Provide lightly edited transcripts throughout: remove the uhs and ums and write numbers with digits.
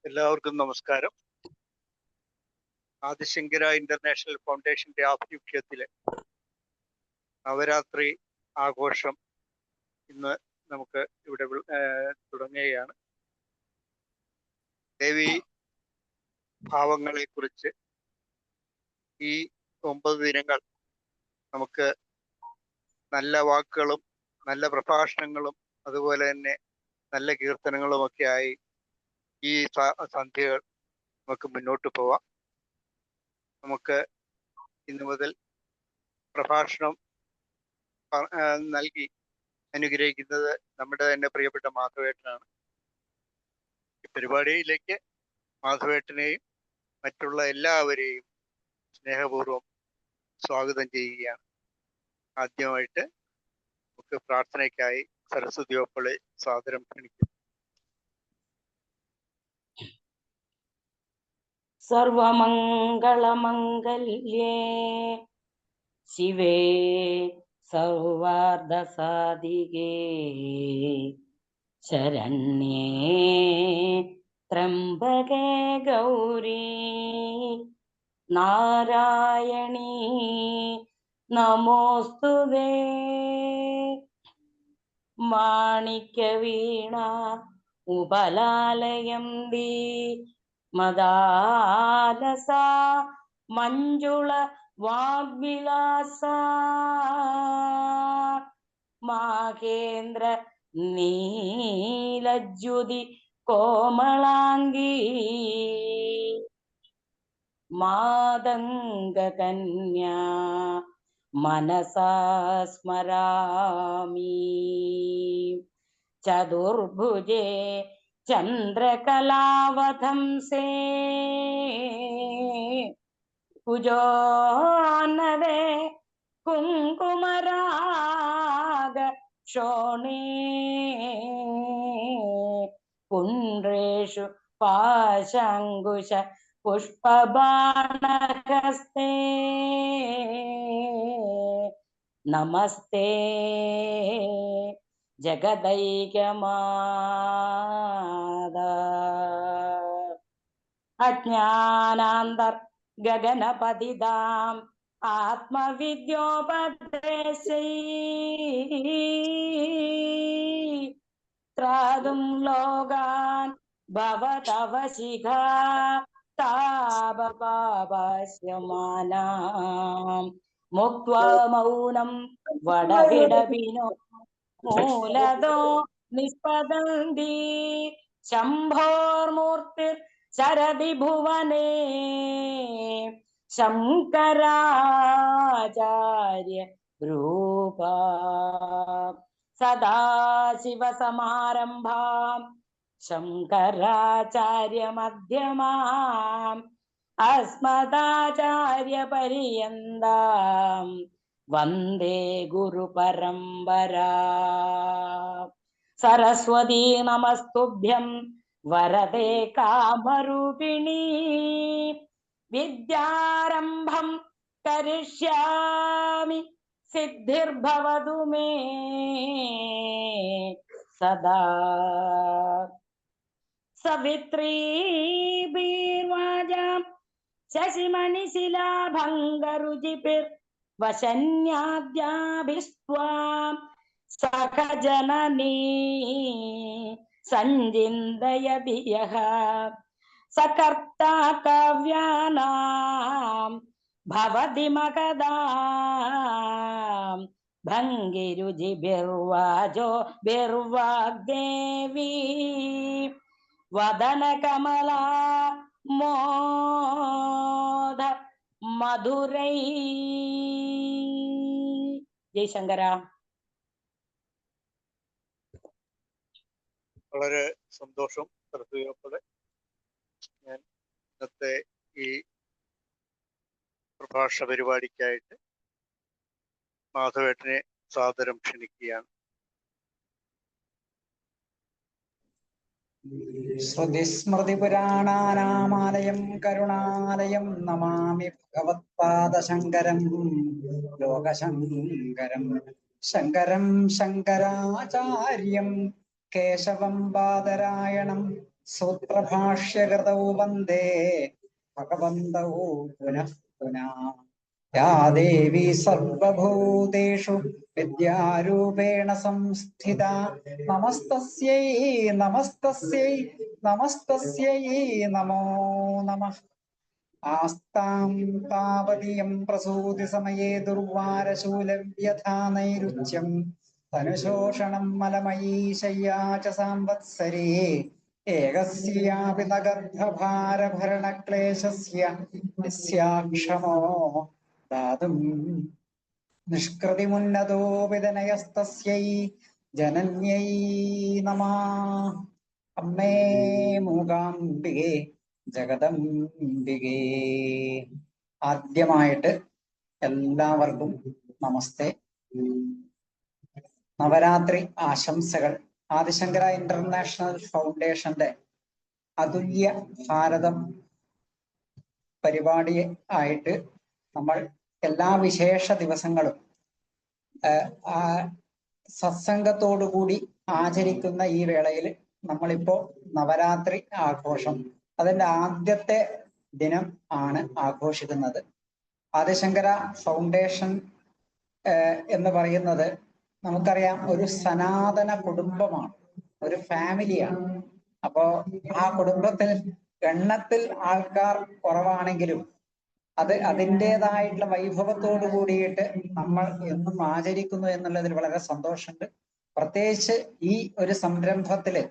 എല്ലാവർക്കും നമസ്കാരം. ആദിശങ്കര ഇന്റർനാഷണൽ ഫൗണ്ടേഷന്റെ ആഭിമുഖ്യത്തിലെ നവരാത്രി ആഘോഷം ഇന്ന് നമുക്ക് ഇവിടെ തുടങ്ങുകയാണ്. ദേവി ഭാവങ്ങളെ കുറിച്ച് ഈ 9 ദിനങ്ങൾ നമുക്ക് നല്ല വാക്കുകളും നല്ല പ്രഭാഷണങ്ങളും അതുപോലെ തന്നെ നല്ല കീർത്തനങ്ങളും ഒക്കെ ആയി ഈ സന്ധ്യകൾ നമുക്ക് മുന്നോട്ട് പോവാം. നമുക്ക് ഇന്നു മുതൽ പ്രഭാഷണം നൽകി അനുഗ്രഹിക്കുന്നത് നമ്മുടെ തന്നെ പ്രിയപ്പെട്ട മാധവേട്ടനാണ്. ഈ പരിപാടിയിലേക്ക് മാധവേട്ടനെയും മറ്റുള്ള എല്ലാവരെയും സ്നേഹപൂർവ്വം സ്വാഗതം ചെയ്യുകയാണ്. ആദ്യമായിട്ട് നമുക്ക് പ്രാർത്ഥനയ്ക്കായി സരസ്വതി ഓപ്പളെ സാദരം ക്ഷണിക്കുന്നു. സർവമംഗളമംഗല്യേ ശിവേ സർവാർദ്ധസാധികേ ശരണ്യേ ത്രംബകേ ഗൗരീ നാരായണീ നമോസ്തുതേ. മാണിക്യവീണ ഉപലാലയന്തി മദാലസ മഞ്ജുള വാഗ്വിലാസ മാഹേന്ദ്ര നീലജ്യുതി കോമളാംഗീ മാതംഗകന്യാ മനസാ സ്മരാമി. ചതുർഭുജേ ചന്ദ്രകലാവതംസേ കുജോന്നതേ കുങ്കുമരാഗ ശോണേ പുണ്ഡ്രേഷു പാശാങ്കുശ പുഷ്പബാണഹസ്തേ നമസ്തേ ജഗദൈകമാതാ. അജ്ഞാനാന്തർ ഗഗനപതിതാം ആത്മവിദ്യോപദേശൈ ത്രാതും ലോകാൻ ഭവതവ ശിഖാ താപപാപശ്യമാനാം മുക്ത്വാ മൗനം വടവിടവിനോ മൂലദോ നിസ്പദന്തി ശംഭോർമൂർത്തിർ ശരദി ഭുവനേ ശങ്കരാചാര്യ രൂപ. സദാശിവസമാരംഭാം ശങ്കരാചാര്യ മധ്യമാം അസ്മദാചാര്യപര്യന്താം വന്ദേ ഗുരുപരമ്പരാ. സരസ്വതീ നമസ്തുഭ്യം വരദേ കാമരൂപിണീ വിദ്യാരംഭം കരിഷ്യാമി സിദ്ധിർഭവതു മേ സദാ. സവിത്രീ ബീർവാജാം ശശിമണിശിലാഭംഗരുചിപിർ വശന്യാദ്യാഭിസ്ത്വാം സഖജനനീ സഞ്ജിന്തയതി യഃ സകർത്താ കാവ്യാനാം ഭവതി മഗധാം ഭംഗിരുചിഭിർവാജോ ബിർവാഗ്ദേവീ വദനകമലാ മോദ മധുരൈ. ജയശങ്കര. വളരെ സന്തോഷം സരസ്വതിയോടെ. ഞാൻ ഇന്നത്തെ ഈ പ്രഭാഷണ പരിപാടിക്കായിട്ട് മാധവേട്ടനെ സാദരം ക്ഷണിക്കുകയാണ്. ശ്രുതിസ്മൃതിപുരാണാനാമാലയം കരുണാലയം നമാമി ഭഗവത്പാദശങ്കരം ലോകശങ്കരം. ശങ്കരം ശങ്കരാചാര്യം കേശവം ബാദരായണം സൂത്രഭാഷ്യകൃതൗ വന്ദേ ഭഗവന്തൗ പുനഃ പുനഃ. യാ ദേവി സർവഭൂതേഷു വിദ്യാരൂപേണ സംസ്ഥിത നമസ്തസ്യൈ നമസ്തസ്യൈ നമസ്തസ്യൈ നമോ നമഃ. ആസ്താം പാവതീയം പ്രസൂതി സമയേ ദുർവാരശൂലവ്യഥാ നൈരുച്യം തനുശോഷണം മലമയീ ശയ്യാ ച സാംവത്സരേ ഏകസ്യാപി ന ഗർഭഭാരഭരണക്ലേശസ്യ യസ്യാക്ഷമോ ദാതും നിഷ്കൃതിമുന്നതോ വിദനയസ്തസ്യൈ ജനന്യൈ നമഃ. അമ്മേ മൂകാംബികേ ജഗദംബികേ. ആദ്യമായിട്ട് എല്ലാവർക്കും നമസ്തേ. നവരാത്രി ആശംസകൾ. ആദിശങ്കര ഇന്റർനാഷണൽ ഫൗണ്ടേഷന്റെ അതുല്യ ഭാരതം പരിപാടി ആയിട്ട് നമ്മൾ എല്ലാ വിശേഷ ദിവസങ്ങളും സത്സംഗത്തോടുകൂടി ആചരിക്കുന്ന ഈ വേളയിൽ നമ്മളിപ്പോ നവരാത്രി ആഘോഷം അതിന്റെ ആദ്യത്തെ ദിനം ആണ് ആഘോഷിക്കുന്നത്. ആദിശങ്കര ഫൗണ്ടേഷൻ എന്ന് പറയുന്നത് നമുക്കറിയാം ഒരു സനാതന കുടുംബമാണ്, ഒരു ഫാമിലിയാണ്. അപ്പോ ആ കുടുംബത്തിൽ എണ്ണത്തിൽ ആൾക്കാർ കുറവാണെങ്കിലും അത് അതിൻ്റെതായിട്ടുള്ള വൈഭവത്തോടു കൂടിയിട്ട് നമ്മൾ എന്നും ആചരിക്കുന്നു എന്നുള്ളതിൽ വളരെ സന്തോഷമുണ്ട്. പ്രത്യേകിച്ച് ഈ ഒരു സംരംഭത്തില്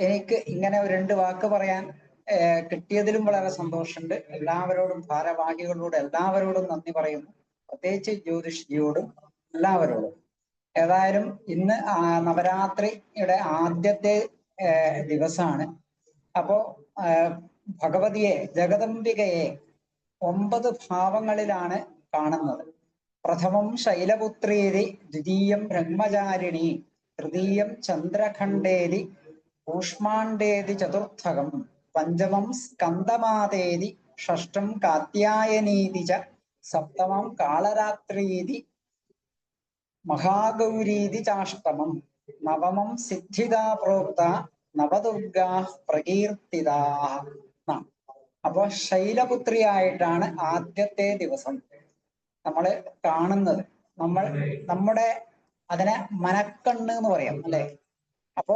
എനിക്ക് ഇങ്ങനെ രണ്ട് വാക്ക് പറയാൻ കിട്ടിയതിലും വളരെ സന്തോഷമുണ്ട്. എല്ലാവരോടും, ഭാരവാഹികളോടും എല്ലാവരോടും നന്ദി പറയുന്നു. പ്രത്യേകിച്ച് ജ്യോതിഷ്ജിയോടും എല്ലാവരോടും. ഏതായാലും ഇന്ന് നവരാത്രിയുടെ ആദ്യത്തെ ദിവസമാണ്. അപ്പോ ഭഗവതിയെ, ജഗദംബികയെ 9 ഭാവങ്ങളിലാണ് കാണുന്നത്. പ്രഥമം ശൈലപുത്രീതി, ദ്വിതീയം ബ്രഹ്മചാരിണി, തൃതീയം ചന്ദ്രഖണ്ഡേതി, കൂഷ്മാണ്ഡേതി ചതുർത്ഥകം, പഞ്ചമം സ്കന്ദമാതേതി, ഷഷ്ടം കാത്യായനീതി ച, സപ്തമം കാളരാത്രീതി, മഹാഗൗരീതി ചാഷ്ടമം, നവമം സിദ്ധിദാ പ്രോക്ത, നവദുർഗാ പ്രകീർത്തിതാ. അപ്പൊ ശൈലപുത്രിയായിട്ടാണ് ആദ്യത്തെ ദിവസം നമ്മൾ കാണുന്നത്. നമ്മുടെ അതിനെ മനക്കണ്ണ് എന്ന് പറയാം അല്ലെ. അപ്പോ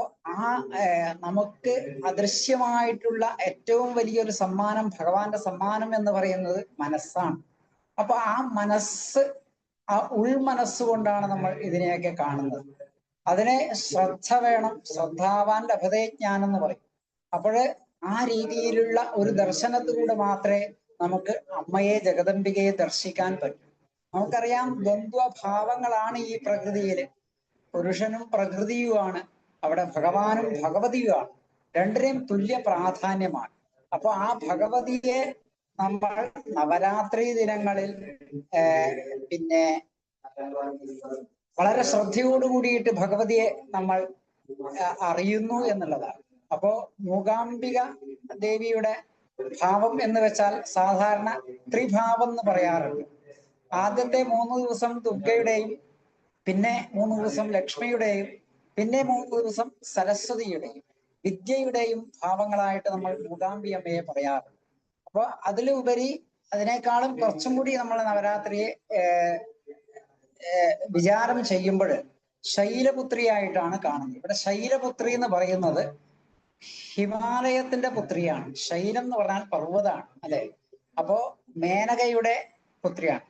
നമുക്ക് അദൃശ്യമായിട്ടുള്ള ഏറ്റവും വലിയൊരു സമ്മാനം, ഭഗവാന്റെ സമ്മാനം എന്ന് പറയുന്നത് മനസ്സാണ്. അപ്പൊ ആ മനസ്സ്, ആ ഉൾമനസ്സുകൊണ്ടാണ് നമ്മൾ ഇതിനെയൊക്കെ കാണുന്നത്. അതിനെ ശ്രദ്ധ വേണം, ശ്രദ്ധാവാൻ ലഭതേ ജ്ഞാനം എന്ന് പറയും. അപ്പോഴ് ആ രീതിയിലുള്ള ഒരു ദർശനത്തിലൂടെ മാത്രമേ നമുക്ക് അമ്മയെ, ജഗദംബികയെ ദർശിക്കാൻ പറ്റൂ. നമുക്കറിയാം ദ്വന്ദ്വഭാവങ്ങളാണ് ഈ പ്രകൃതിയിൽ. പുരുഷനും പ്രകൃതിയുമാണ്, അവിടെ ഭഗവാനും ഭഗവതിയുമാണ്. രണ്ടിനെയും തുല്യ പ്രാധാന്യമാണ്. അപ്പൊ ആ ഭഗവതിയെ നമ്മൾ നവരാത്രി ദിനങ്ങളിൽ പിന്നെ വളരെ ശ്രദ്ധയോടുകൂടിയിട്ട് ഭഗവതിയെ നമ്മൾ അറിയുന്നു എന്നുള്ളതാണ്. അപ്പോ മൂകാംബിക ദേവിയുടെ ഭാവം എന്ന് വെച്ചാൽ സാധാരണ ത്രിഭാവം എന്ന് പറയാറുണ്ട്. ആദ്യത്തെ 3 ദിവസം ദുർഗയുടെയും, പിന്നെ 3 ദിവസം ലക്ഷ്മിയുടെയും, പിന്നെ 3 ദിവസം സരസ്വതിയുടെയും വിദ്യയുടെയും ഭാവങ്ങളായിട്ട് നമ്മൾ മൂകാംബികമ്മയെ പറയാറുണ്ട്. അപ്പൊ അതിലുപരി അതിനേക്കാളും കുറച്ചും കൂടി നമ്മൾ നവരാത്രിയെ വിചാരം ചെയ്യുമ്പോൾ ശൈലപുത്രിയായിട്ടാണ് കാണുന്നത്. ഇവിടെ ശൈലപുത്രി എന്ന് പറയുന്നത് ഹിമാലയത്തിന്റെ പുത്രിയാണ്. ശൈലം എന്ന് പറഞ്ഞാൽ പർവ്വതാണ് അല്ലെ. അപ്പോ മേനകയുടെ പുത്രിയാണ്.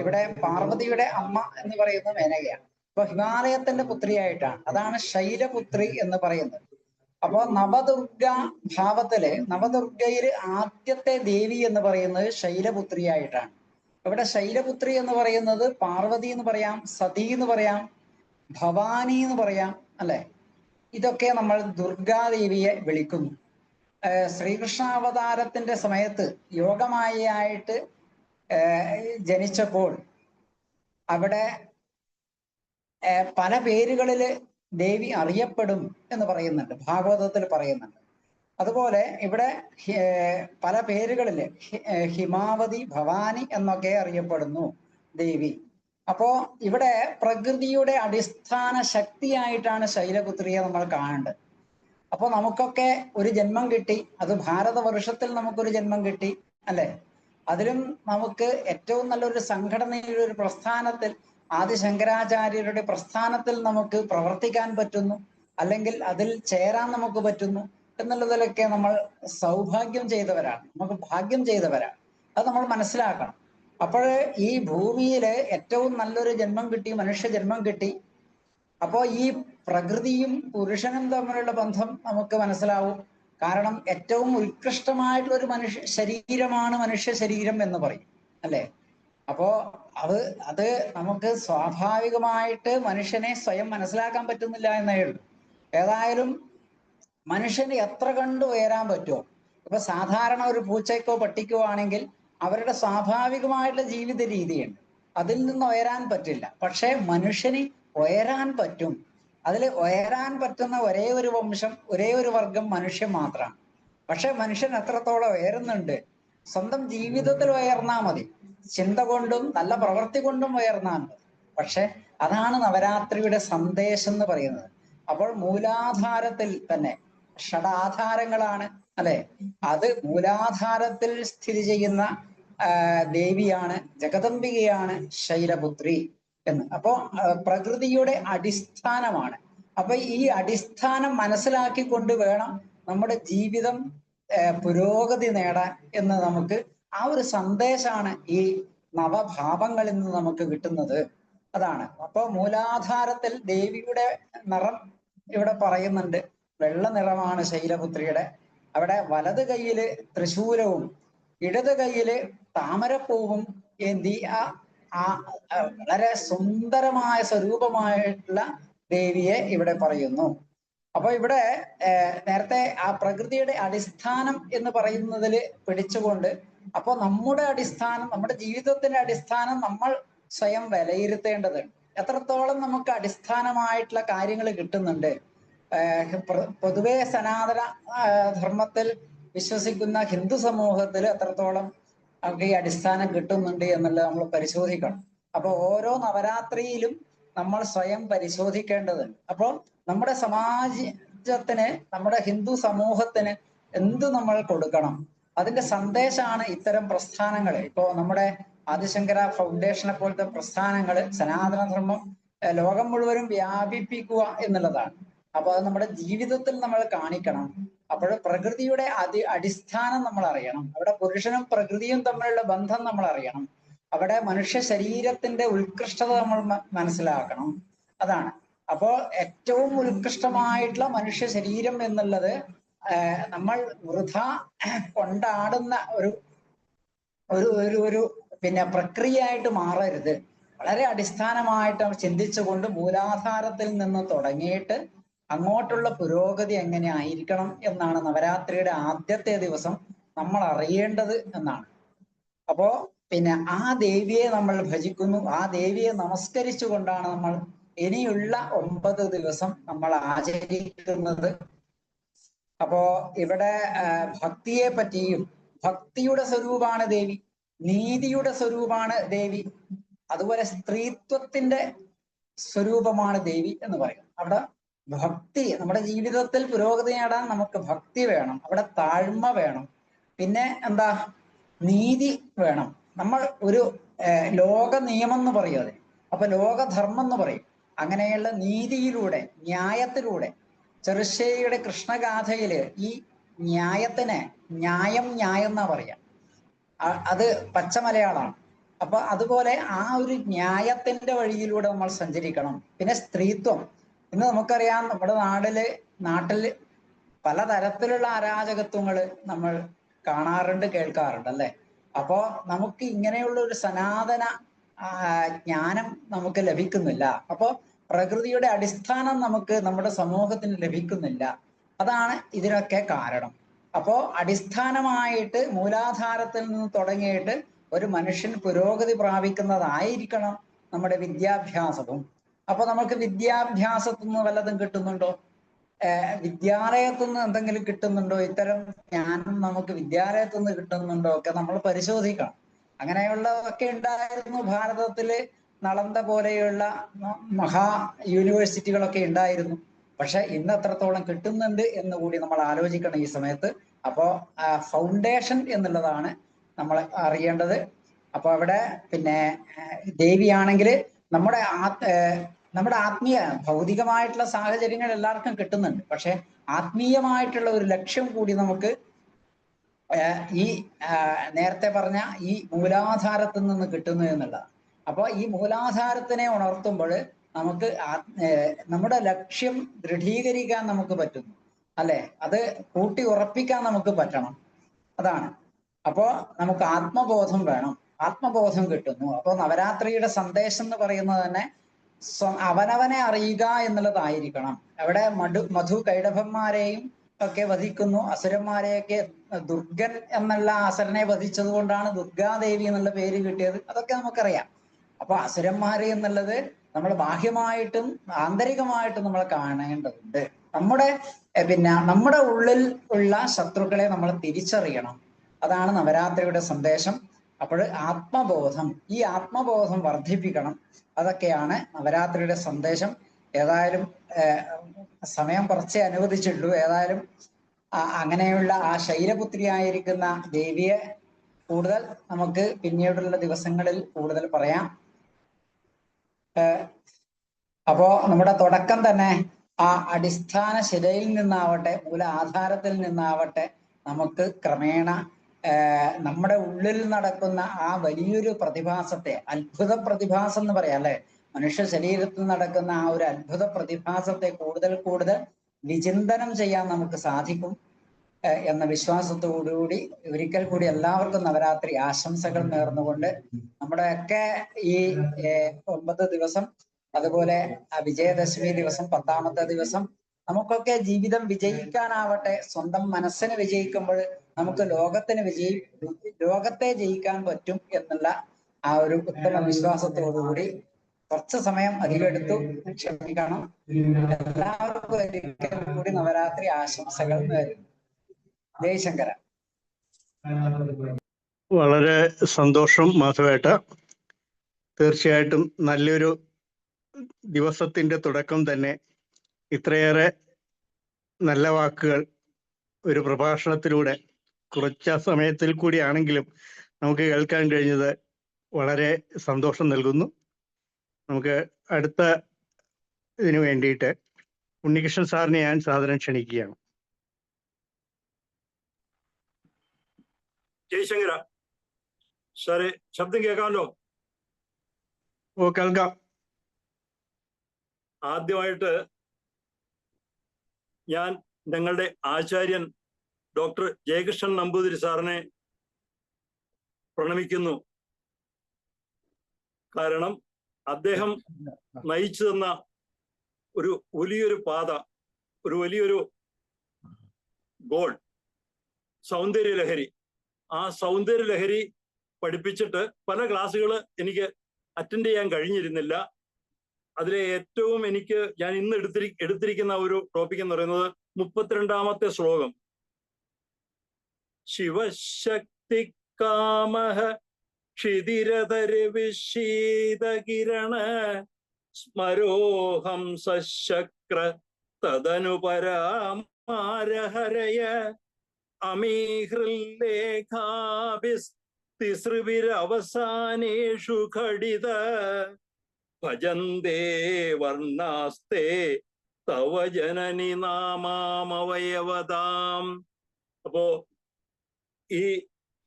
ഇവിടെ പാർവതിയുടെ അമ്മ എന്ന് പറയുന്നത് മേനകയാണ്. അപ്പൊ ഹിമാലയത്തിന്റെ പുത്രിയായിട്ടാണ്, അതാണ് ശൈലപുത്രി എന്ന് പറയുന്നത്. അപ്പോ നവദുർഗ ഭാവത്തില്, നവദുർഗയില് ആദ്യത്തെ ദേവി എന്ന് പറയുന്നത് ശൈലപുത്രിയായിട്ടാണ്. ഇവിടെ ശൈലപുത്രി എന്ന് പറയുന്നത് പാർവതി എന്ന് പറയാം, സതി എന്ന് പറയാം, ഭവാനി എന്ന് പറയാം അല്ലെ. ഇതൊക്കെ നമ്മൾ ദുർഗാദേവിയെ വിളിക്കുന്നു. ശ്രീകൃഷ്ണാവതാരത്തിന്റെ സമയത്ത് യോഗമായയായിട്ട് ജനിച്ചപ്പോൾ അവിടെ പല പേരുകളില് ദേവി അറിയപ്പെടും എന്ന് പറയുന്നുണ്ട്, ഭാഗവതത്തിൽ പറയുന്നുണ്ട്. അതുപോലെ ഇവിടെ പല പേരുകളില് ഹിമാവതി, ഭവാനി എന്നൊക്കെ അറിയപ്പെടുന്നു ദേവി. അപ്പോ ഇവിടെ പ്രകൃതിയുടെ അടിസ്ഥാന ശക്തിയായിട്ടാണ് ശൈലപുത്രിയെ നമ്മൾ കാണേണ്ടത്. അപ്പൊ നമുക്കൊക്കെ ഒരു ജന്മം കിട്ടി, അത് ഭാരതവർഷത്തിൽ നമുക്കൊരു ജന്മം കിട്ടി അല്ലെ. അതിലും നമുക്ക് ഏറ്റവും നല്ലൊരു സംഘടനയുടെ ഒരു പ്രസ്ഥാനത്തിൽ, ആദിശങ്കരാചാര്യരുടെ പ്രസ്ഥാനത്തിൽ നമുക്ക് പ്രവർത്തിക്കാൻ പറ്റുന്നു, അല്ലെങ്കിൽ അതിൽ ചേരാൻ നമുക്ക് പറ്റുന്നു എന്നുള്ളതിലൊക്കെ നമ്മൾ സൗഭാഗ്യം ചെയ്തവരാണ്, നമുക്ക് ഭാഗ്യം ചെയ്തവരാണ്. അത് നമ്മൾ മനസ്സിലാക്കണം. അപ്പോൾ ഈ ഭൂമിയില് ഏറ്റവും നല്ലൊരു ജന്മം കിട്ടി, മനുഷ്യ ജന്മം കിട്ടി. അപ്പോ ഈ പ്രകൃതിയും പുരുഷനും തമ്മിലുള്ള ബന്ധം നമുക്ക് മനസ്സിലാവും. കാരണം ഏറ്റവും ഉത്കൃഷ്ടമായിട്ടുള്ള ഒരു ശരീരമാണ് മനുഷ്യ ശരീരം എന്ന് പറയും അല്ലെ. അപ്പോ അത് നമുക്ക് സ്വാഭാവികമായിട്ട് മനുഷ്യനെ സ്വയം മനസ്സിലാക്കാൻ പറ്റുന്നില്ല എന്നേ ഉള്ളൂ. ഏതായാലും മനുഷ്യന് എത്ര കണ്ട് ഉയരാൻ പറ്റുമോ, ഇപ്പൊ സാധാരണ ഒരു പൂച്ചയ്ക്കോ പട്ടിക്കോ ആണെങ്കിൽ അവരുടെ സ്വാഭാവികമായിട്ടുള്ള ജീവിത രീതിയുണ്ട്, അതിൽ നിന്ന് ഉയരാൻ പറ്റില്ല. പക്ഷെ മനുഷ്യന് ഉയരാൻ പറ്റും. അതിൽ ഉയരാൻ പറ്റുന്ന ഒരേ ഒരു വംശം, ഒരേ ഒരു വർഗം മനുഷ്യൻ മാത്രമാണ്. പക്ഷെ മനുഷ്യൻ എത്രത്തോളം ഉയരുന്നുണ്ട്, സ്വന്തം ജീവിതത്തിൽ ഉയർന്നാൽ മതി, ചിന്ത കൊണ്ടും നല്ല പ്രവൃത്തി കൊണ്ടും ഉയർന്നാൽ മതി. പക്ഷെ അതാണ് നവരാത്രിയുടെ സന്ദേശം എന്ന് പറയുന്നത്. അപ്പോൾ മൂലാധാരത്തിൽ തന്നെ ഷഡാധാരങ്ങളാണ് അല്ലെ, അത് മൂലാധാരത്തിൽ സ്ഥിതി ചെയ്യുന്ന ദേവിയാണ്, ജഗദംബികയാണ് ശൈലപുത്രി എന്ന്. അപ്പോ പ്രകൃതിയുടെ അടിസ്ഥാനമാണ്. അപ്പൊ ഈ അടിസ്ഥാനം മനസ്സിലാക്കിക്കൊണ്ട് വേണം നമ്മുടെ ജീവിതം പുരോഗതി നേടാൻ എന്ന് നമുക്ക് ആ ഒരു സന്ദേശമാണ് ഈ നവഭാവങ്ങളിൽ നിന്ന് നമുക്ക് കിട്ടുന്നത്. അതാണ്. അപ്പൊ മൂലാധാരത്തിൽ ദേവിയുടെ നിറം ഇവിടെ പറയുന്നുണ്ട്, വെള്ള നിറമാണ് ശൈലപുത്രിയുടെ. അവിടെ വലത് കൈയില് തൃശൂലവും ഇടത് കൈയില് താമരപ്പൂവും ഏന്തി ആ വളരെ സുന്ദരമായ സ്വരൂപമായിട്ടുള്ള ദേവിയെ ഇവിടെ പറയുന്നു. അപ്പൊ ഇവിടെ നേരത്തെ ആ പ്രകൃതിയുടെ അടിസ്ഥാനം എന്ന് പറയുന്നതിൽ പിടിച്ചുകൊണ്ട്, അപ്പൊ നമ്മുടെ അടിസ്ഥാനം, നമ്മുടെ ജീവിതത്തിന്റെ അടിസ്ഥാനം നമ്മൾ സ്വയം വിലയിരുത്തേണ്ടതുണ്ട്. എത്രത്തോളം നമുക്ക് അടിസ്ഥാനമായിട്ടുള്ള കാര്യങ്ങൾ കിട്ടുന്നുണ്ട്. പൊതുവെ സനാതന ധർമ്മത്തിൽ വിശ്വസിക്കുന്ന ഹിന്ദു സമൂഹത്തിൽ എത്രത്തോളം നമുക്ക് ഈ അടിസ്ഥാനം കിട്ടുന്നുണ്ട് എന്നുള്ളത് നമ്മൾ പരിശോധിക്കണം. അപ്പൊ ഓരോ നവരാത്രിയിലും നമ്മൾ സ്വയം പരിശോധിക്കേണ്ടതുണ്ട്. അപ്പോൾ നമ്മുടെ സമാജത്തിന്, നമ്മുടെ ഹിന്ദു സമൂഹത്തിന് എന്ത് നമ്മൾ കൊടുക്കണം, അതിന്റെ സന്ദേശമാണ് ഇത്തരം പ്രസ്ഥാനങ്ങൾ. ഇപ്പോ നമ്മുടെ ആദിശങ്കര ഫൗണ്ടേഷനെ പോലത്തെ പ്രസ്ഥാനങ്ങൾ സനാതനധർമ്മം ലോകം മുഴുവനും വ്യാപിപ്പിക്കുക എന്നുള്ളതാണ്. അപ്പൊ അത് നമ്മുടെ ജീവിതത്തിൽ നമ്മൾ കാണിക്കണം. അപ്പോൾ പ്രകൃതിയുടെ അടിസ്ഥാനം നമ്മൾ അറിയണം. അവിടെ പുരുഷനും പ്രകൃതിയും തമ്മിലുള്ള ബന്ധം നമ്മൾ അറിയണം. അവിടെ മനുഷ്യ ശരീരത്തിന്റെ ഉത്കൃഷ്ടത നമ്മൾ മനസ്സിലാക്കണം. അതാണ്. അപ്പോ ഏറ്റവും ഉത്കൃഷ്ടമായിട്ടുള്ള മനുഷ്യ ശരീരം എന്നുള്ളത് നമ്മൾ വൃഥ കൊണ്ടാടുന്ന ഒരു പിന്നെ പ്രക്രിയയായിട്ട് മാറരുത്. വളരെ അടിസ്ഥാനമായിട്ട് ചിന്തിച്ചുകൊണ്ട് മൂലാധാരത്തിൽ നിന്ന് തുടങ്ങിയിട്ട് അങ്ങോട്ടുള്ള പുരോഗതി എങ്ങനെ ആയിരിക്കണം എന്നാണ് നവരാത്രിയുടെ ആദ്യത്തെ ദിവസം നമ്മൾ അറിയേണ്ടത് എന്നാണ്. അപ്പോ പിന്നെ ആ ദേവിയെ നമ്മൾ ഭജിക്കുന്നു, ആ ദേവിയെ നമസ്കരിച്ചുകൊണ്ടാണ് നമ്മൾ ഇനിയുള്ള 9 ദിവസം നമ്മൾ ആചരിക്കുന്നത്. അപ്പോ ഇവിടെ ഭക്തിയെ പറ്റിയും, ഭക്തിയുടെ സ്വരൂപമാണ് ദേവി, നീതിയുടെ സ്വരൂപമാണ് ദേവി, അതുപോലെ സ്ത്രീത്വത്തിന്റെ സ്വരൂപമാണ് ദേവി എന്ന് പറയും. അവിടെ ഭക്തി, നമ്മുടെ ജീവിതത്തിൽ പുരോഗതി നേടാൻ നമുക്ക് ഭക്തി വേണം, അവിടെ താഴ്മ വേണം, പിന്നെ എന്താ, നീതി വേണം. നമ്മൾ ഒരു ലോക നിയമം എന്ന് പറയും അതിന്, അപ്പൊ ലോകധർമ്മം എന്ന് പറയും. അങ്ങനെയുള്ള നീതിയിലൂടെ, ന്യായത്തിലൂടെ, ചെറുശ്ശേരിയുടെ കൃഷ്ണഗാഥയില് ഈ ന്യായത്തിന് ന്യായം എന്നാ പറയാ, അത് പച്ചമലയാളമാണ്. അപ്പൊ അതുപോലെ ആ ഒരു ന്യായത്തിന്റെ വഴിയിലൂടെ നമ്മൾ സഞ്ചരിക്കണം. പിന്നെ സ്ത്രീത്വം, ഇന്ന് നമുക്കറിയാം നമ്മുടെ നാട്ടില് പലതരത്തിലുള്ള അരാജകത്വങ്ങൾ നമ്മൾ കാണാറുണ്ട്, കേൾക്കാറുണ്ട് അല്ലെ. അപ്പോ നമുക്ക് ഇങ്ങനെയുള്ള ഒരു സനാതന ജ്ഞാനം നമുക്ക് ലഭിക്കുന്നില്ല. അപ്പോ പ്രകൃതിയുടെ അടിസ്ഥാനം നമുക്ക് നമ്മുടെ സമൂഹത്തിന് ലഭിക്കുന്നില്ല. അതാണ് ഇതിനൊക്കെ കാരണം. അപ്പോ അടിസ്ഥാനമായിട്ട് മൂലാധാരത്തിൽ നിന്ന് തുടങ്ങിയിട്ട് ഒരു മനുഷ്യൻ പുരോഗതി പ്രാപിക്കുന്നതായിരിക്കണം നമ്മുടെ വിദ്യാഭ്യാസവും. അപ്പൊ നമുക്ക് വിദ്യാഭ്യാസത്തിൽ നിന്ന് വല്ലതും കിട്ടുന്നുണ്ടോ? വിദ്യാലയത്തിൽ നിന്ന് എന്തെങ്കിലും കിട്ടുന്നുണ്ടോ? ഇത്തരം ജ്ഞാനം നമുക്ക് വിദ്യാലയത്തിൽ നിന്ന് കിട്ടുന്നുണ്ടോ ഒക്കെ നമ്മൾ പരിശോധിക്കണം. അങ്ങനെയുള്ളതൊക്കെ ഉണ്ടായിരുന്നു ഭാരതത്തില്. നളന്ദ പോലെയുള്ള മഹാ യൂണിവേഴ്സിറ്റികളൊക്കെ ഉണ്ടായിരുന്നു. പക്ഷെ ഇന്ന് എത്രത്തോളം കിട്ടുന്നുണ്ട് എന്ന് കൂടി നമ്മൾ ആലോചിക്കണം ഈ സമയത്ത്. അപ്പോ ഫൗണ്ടേഷൻ എന്നുള്ളതാണ് നമ്മൾ അറിയേണ്ടത്. അപ്പൊ അവിടെ പിന്നെ ദേവിയാണെങ്കിൽ നമ്മുടെ നമ്മുടെ ആത്മീയ ഭൗതികമായിട്ടുള്ള സാഹചര്യങ്ങൾ എല്ലാവർക്കും കിട്ടുന്നുണ്ട്. പക്ഷെ ആത്മീയമായിട്ടുള്ള ഒരു ലക്ഷ്യം കൂടി നമുക്ക് ഈ നേരത്തെ പറഞ്ഞ ഈ മൂലാധാരത്തിൽ നിന്ന് കിട്ടുന്നു എന്നുള്ളതാണ്. അപ്പൊ ഈ മൂലാധാരത്തിനെ ഉണർത്തുമ്പോൾ നമുക്ക് നമ്മുടെ ലക്ഷ്യം ദൃഢീകരിക്കാൻ നമുക്ക് പറ്റുന്നു, അല്ലെ? അത് കൂട്ടി ഉറപ്പിക്കാൻ നമുക്ക് പറ്റണം. അതാണ്. അപ്പോ നമുക്ക് ആത്മബോധം വേണം. ആത്മബോധം കിട്ടുന്നു. അപ്പോ നവരാത്രിയുടെ സന്ദേശം എന്ന് പറയുന്നത് തന്നെ അവനവനെ അറിയുക എന്നുള്ളതായിരിക്കണം. അവിടെ മധു കൈടഭന്മാരെയും ഒക്കെ വധിക്കുന്നു, അസുരന്മാരെയൊക്കെ ദുർഗൻ എന്നുള്ള അസുരനെ വധിച്ചത് കൊണ്ടാണ് ദുർഗാദേവി എന്നുള്ള പേര് കിട്ടിയത്. അതൊക്കെ നമുക്കറിയാം. അപ്പൊ അസുരന്മാരെ എന്നുള്ളത് നമ്മൾ ബാഹ്യമായിട്ടും ആന്തരികമായിട്ടും നമ്മൾ കാണേണ്ടതുണ്ട്. നമ്മുടെ ഉള്ളിൽ ഉള്ള ശത്രുക്കളെ നമ്മൾ തിരിച്ചറിയണം. അതാണ് നവരാത്രിയുടെ സന്ദേശം. അപ്പോൾ ആത്മബോധം, ഈ ആത്മബോധം വർദ്ധിപ്പിക്കണം. അതൊക്കെയാണ് നവരാത്രിയുടെ സന്ദേശം. ഏതായാലും സമയം കുറച്ചേ അനുവദിച്ചിട്ടുള്ളൂ. ഏതായാലും അങ്ങനെയുള്ള ആ ശൈലപുത്രിയായിരിക്കുന്ന ദേവിയെ കൂടുതൽ നമുക്ക് പിന്നീടുള്ള ദിവസങ്ങളിൽ കൂടുതൽ പറയാം. അപ്പോ നമ്മുടെ തുടക്കം തന്നെ ആ അടിസ്ഥാന ശിലയിൽ നിന്നാവട്ടെ, മൂല ആധാരത്തിൽ നിന്നാവട്ടെ, നമുക്ക് ക്രമേണ നമ്മുടെ ഉള്ളിൽ നടക്കുന്ന ആ വലിയൊരു പ്രതിഭാസത്തെ, അത്ഭുത പ്രതിഭാസം എന്ന് പറയാം അല്ലെ, മനുഷ്യ ശരീരത്തിൽ നടക്കുന്ന ആ ഒരു അത്ഭുത പ്രതിഭാസത്തെ കൂടുതൽ കൂടുതൽ വിചിന്തനം ചെയ്യാൻ നമുക്ക് സാധിക്കും എന്ന വിശ്വാസത്തോടുകൂടി ഒരിക്കൽ കൂടി എല്ലാവർക്കും നവരാത്രി ആശംസകൾ നേർന്നുകൊണ്ട് നമ്മുടെയൊക്കെ ഈ 9 ദിവസം, അതുപോലെ വിജയദശമി ദിവസം 10ാമത്തെ ദിവസം, നമുക്കൊക്കെ ജീവിതം വിജയിക്കാനാവട്ടെ. സ്വന്തം മനസ്സിന് വിജയിക്കുമ്പോൾ നമുക്ക് ലോകത്തെ ജയിക്കാൻ പറ്റും എന്നുള്ള ആ ഒരു ഉത്തമ വിശ്വാസത്തോടുകൂടി കുറച്ച് സമയം അധികമെടുത്തു, ക്ഷമിക്കണം. എല്ലാവർക്കും ഒരിക്കൽ കൂടി നവരാത്രി ആശംസകൾ നേരുന്നു. ജയശങ്കര. വളരെ സന്തോഷം മാധവേട്ട. തീർച്ചയായിട്ടും നല്ലൊരു ദിവസത്തിന്റെ തുടക്കം തന്നെ ഇത്രയേറെ നല്ല വാക്കുകൾ ഒരു പ്രഭാഷണത്തിലൂടെ കുറച്ച സമയത്തിൽ കൂടിയാണെങ്കിലും നമുക്ക് കേൾക്കാൻ കഴിഞ്ഞത് വളരെ സന്തോഷം നൽകുന്നു. നമുക്ക് അടുത്ത ഇതിനു വേണ്ടിയിട്ട് ഉണ്ണികൃഷ്ണൻ സാറിനെ ഞാൻ സാദരം ക്ഷണിക്കുകയാണ്. ജയശങ്കര സാറേ, ശബ്ദം കേൾക്കാമല്ലോ? ഓ, കേൾക്കാം. ആദ്യമായിട്ട് ഞാൻ ഞങ്ങളുടെ ആചാര്യൻ ഡോക്ടർ ജയകൃഷ്ണൻ നമ്പൂതിരി സാറിനെ പ്രണമിക്കുന്നു. കാരണം അദ്ദേഹം നയിച്ചു തന്ന ഒരു വലിയൊരു പാത, ഒരു വലിയൊരു ഗോൾ, സൗന്ദര്യലഹരി. ആ സൗന്ദര്യലഹരി പഠിപ്പിച്ചിട്ട് പല ക്ലാസ്സുകൾ എനിക്ക് അറ്റൻഡ് ചെയ്യാൻ കഴിഞ്ഞിരുന്നില്ല. അതിലെ ഏറ്റവും ഞാൻ ഇന്ന് എടുത്തിരിക്കുന്ന ഒരു ടോപ്പിക് എന്ന് പറയുന്നത് 32ാമത്തെ ശ്ലോകം. ശിവശക്തി കാമഹ ക്ഷിതിരതരി വിശീതകിരണ സ്മരോഹം സശക്ര തദനുപരാമാരഹരയ അമീഹൃല്ലേഖാഭിസ്തിസൃവിരവസാനേഷു ഘടിത ഭജന്തേ വർണ്ണാസ്തേ തവ ജനനി നാമാമവയവതാം. അപ്പോ ഈ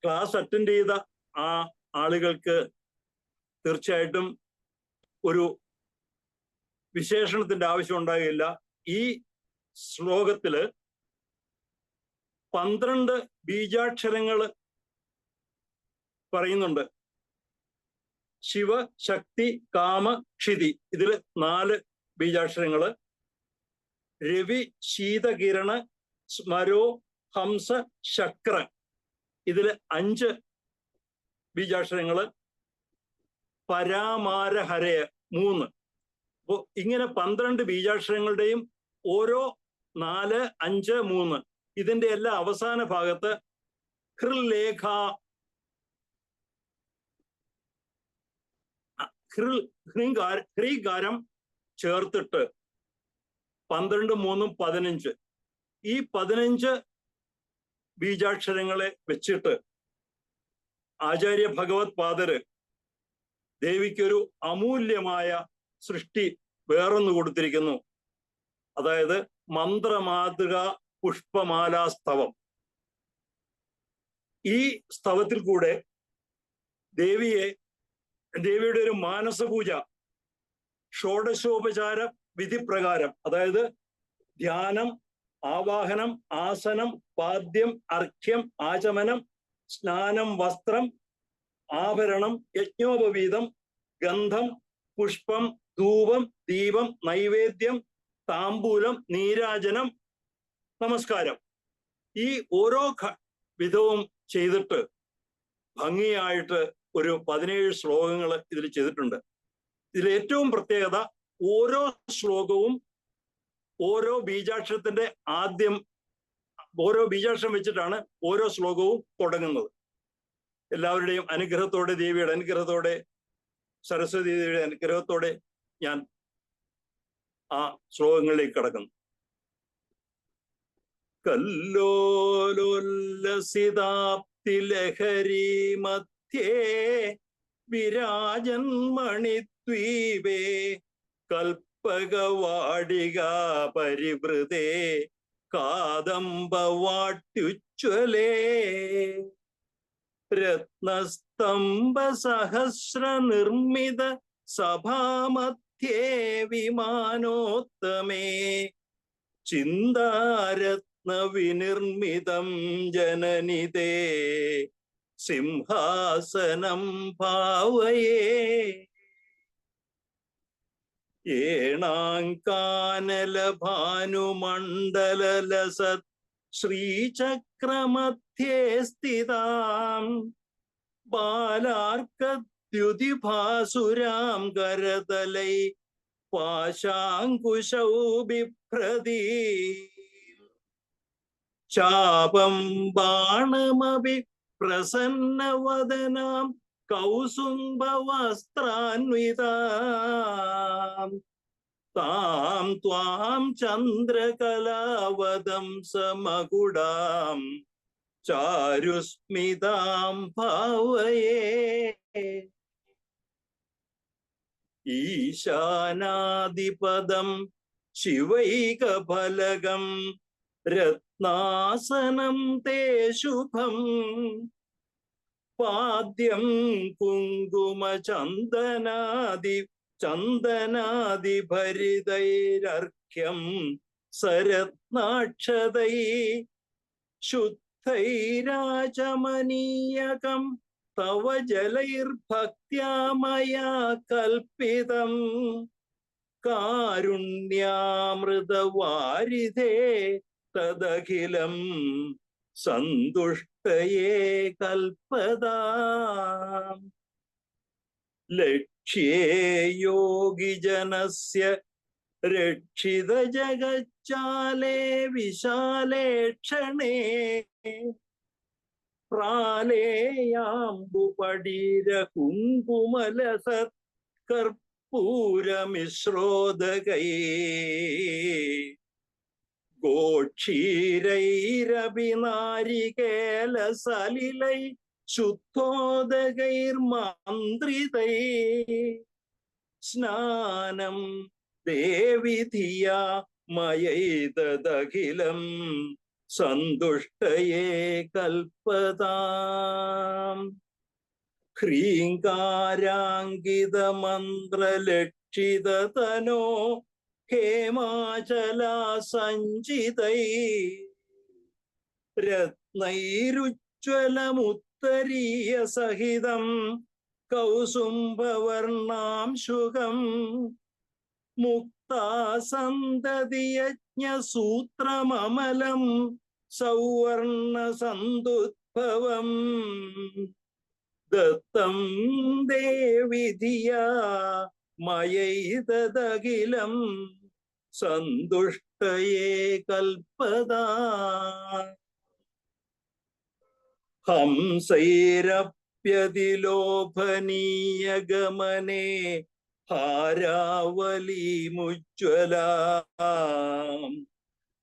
ക്ലാസ് അറ്റൻഡ് ചെയ്ത ആ ആളുകൾക്ക് തീർച്ചയായിട്ടും ഒരു വിശേഷണത്തിന്റെ ആവശ്യം ഉണ്ടാകില്ല. ഈ ശ്ലോകത്തില് 12 ബീജാക്ഷരങ്ങൾ പറയുന്നുണ്ട്. ശിവ, ശക്തി, കാമ, ക്ഷിതി, ഇതിൽ 4 ബീജാക്ഷരങ്ങള്. രവി, ശീതകിരണ, സ്മരോ, ഹംസ, ശക്ര, ഇതില് 5 ബീജാക്ഷരങ്ങള്. പരാമാരഹരയ 3. അപ്പോ ഇങ്ങനെ 12 ബീജാക്ഷരങ്ങളുടെയും ഓരോ 4, 5, 3 ഇതിന്റെ എല്ലാ അവസാന ഭാഗത്ത് ഹൃലേഖ, ഹ്രീകാരം ചേർത്തിട്ട് 12, 3, 15 ഈ 15 ബീജാക്ഷരങ്ങളെ വെച്ചിട്ട് ആചാര്യ ഭഗവത് പാദര് ദേവിക്കൊരു അമൂല്യമായ സൃഷ്ടി വേറൊന്ന് കൊടുത്തിരിക്കുന്നു. അതായത് മന്ത്രമാതൃക പുഷ്പമാലാസ്തവം. ഈ സ്തവത്തിൽ കൂടെ ദേവിയുടെ ഒരു മാനസപൂജ ഷോഡശോപചാര വിധിപ്രകാരം, അതായത് ധ്യാനം, ആവാഹനം, ആസനം, പാദ്യം, അർഘ്യം, ആചമനം, സ്നാനം, വസ്ത്രം, ആഭരണം, യജ്ഞോപവീതം, ഗന്ധം, പുഷ്പം, ധൂപം, ദീപം, നൈവേദ്യം, താമ്പൂലം, നീരാജനം, നമസ്കാരം, ഈ ഓരോ വിധവും ചെയ്തിട്ട് ഭംഗിയായിട്ട് ഒരു 17 ശ്ലോകങ്ങൾ ഇതിൽ ചെയ്തിട്ടുണ്ട്. ഇതിൽ ഏറ്റവും പ്രത്യേകത, ഓരോ ശ്ലോകവും ഓരോ ബീജാക്ഷരത്തിന്റെ ഓരോ ബീജാക്ഷരം വെച്ചിട്ടാണ് ഓരോ ശ്ലോകവും തുടങ്ങുന്നത്. എല്ലാവരുടെയും അനുഗ്രഹത്തോടെ, ദേവിയുടെ അനുഗ്രഹത്തോടെ, സരസ്വതി ദേവിയുടെ അനുഗ്രഹത്തോടെ ഞാൻ ആ ശ്ലോകങ്ങളിലേക്ക് കടക്കുന്നു. കല്ലോലോല്ലസിതാപ്തി ലഹരി മധ്യേ വിരാജൻ മണിദ്വീപേ കൽപ്പകവാടിക പരിവൃതേ കാദംബവാട്യുജ്വലേ രത്നസ്തംഭ സഹസ്ര നിർമ്മിത സഭാമധ്യേ വിമാനോത്തമേ ചിന്താരത്ന വിനിർമ്മിതം ജനനിതേ സിംഹാസനം ഭാവയേ ഏണാങ്കാനല ഭാനുമണ്ഡലലസത് ശ്രീചക്രമധ്യേ സ്ഥിതാം ബാലാർക്കദ്യുതിഭാസുരാം കരതലൈ പാശാങ്കുശൗ ബിഭ്രതി ചാപം ബാണമപി പ്രസന്നവദനാം കൗസുംഭവസ്ത്രാന്വിതാം താം ത്വാം ചന്ദ്രകലാവദം സമകുടാം ചാരുസ്മിതാം ഭാവയേ ഈശാനാദിപദം ശിവൈകഫലകം രത്നാസനം തേ ശുഭം പാദ്യം ചന്ദനാദിഭരിതൈരർഘ്യം സരത്നാക്ഷതൈ ശുദ്ധൈരാചമനീയകം തവ ജലൈർഭക്ത്യാ മയാ കൽപ്പിതം കാരുണ്യാമൃതവാരിധേ തദഖിലം സന്തുഷ്ടയേ കൽപ്പതാം ലക്ഷ്യേ യോഗിജനസ്യ രക്ഷിത ജഗജ്ജാലേ വിശാലേ ക്ഷണേ പ്രാലേയാംബുപടീര കുങ്കുമലസത് കർപ്പൂരമിശ്രോദകൈ ഗോക്ഷീരൈരഭിനാരികേലസലിലൈ ശുദ്ധോദകൈർമന്ത്രിതൈ സ്നാനം ദേവി ധിയാ മയൈതദഖിലം സന്തുഷ്ടയേ കൽപ്പതാം ഹ്രീങ്കാരാങ്കിതമന്ത്രലക്ഷിതതനോ ഹേമാചലാ സഞ്ചിതൈ രത്നൈരുജ്വലമുത്തരീയ സഹിതം കൗസുംഭവർണാം ശുകം മുക്താസന്തതിയജ്ഞസൂത്രമമലം സൗവർണസന്തുദ്ഭവം ദത്തം ദേവി ധിയാ മയൈതദഖിലം സന്തുഷ്ടയേ കൽപ്പതാം ഹംസൈരപ്യതിലോഭനീയഗമനേ ഹാരാവലീമുജ്വലാം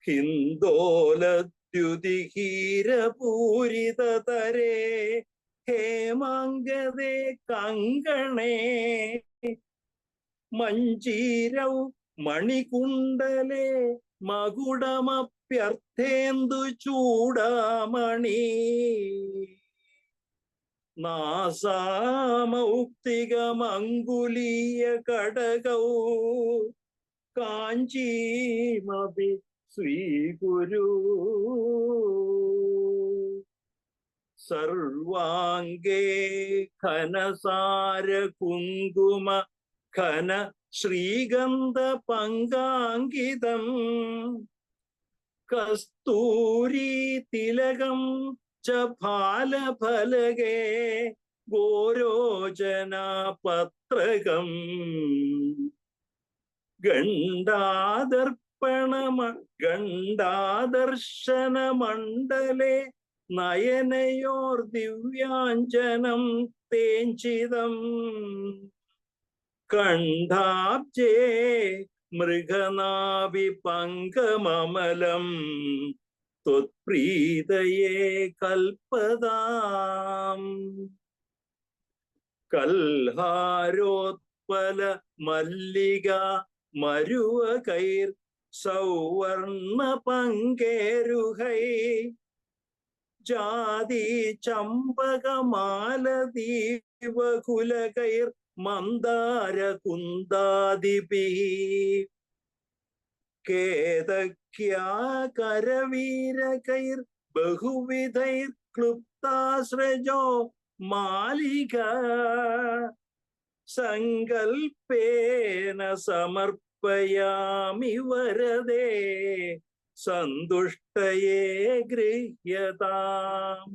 ഹിന്ദോലദ്യുതിഹീരപൂരിതതരേ ഹേമാംഗദേ കങ്കണേ മഞ്ജീരൗ മണികുണ്ടലേ മകുടമപ്യർത്ഥേന്ദു ചൂടാമണി നാസാമൗക്തികമംഗുലീയ കടകൗ കാഞ്ചീമപി സ്വീകുരു സർവാംഗേ ഘനസാര കുങ്കുമ ഘന ശ്രീഗന്ധ പങ്കാങ്കിതം കസ്തൂരി തിലകം ച ഫാലഫലകേ ഗോരോചനാപത്രകം ഗണ്ഡാദർശനമണ്ഡലേ നയനയോർ ദിവ്യാഞ്ജനം തേഞ്ചിതം കണ്ഠാബ്ജേ മൃഗനാഭി പങ്കമമലം ത്വത്പ്രീതയേ കൽപ്പതാം കൽഹാരോത്പല മല്ലിക മരുവകൈർ സൗവർണ പങ്കേരുഹൈ ജാതി ചമ്പകമാലദീപകുലകൈർ മന്ദാര കുന്ദാദിഭിഃ കേതക്യാകരവീരകൈർ ബഹുവിധൈർ ക്ലുപ്താസ്രജോ മാലിക സങ്കൽപ്പേന സമർപ്പയാമി വരദേ സന്തുഷ്ടയേ ഗൃഹ്യതാം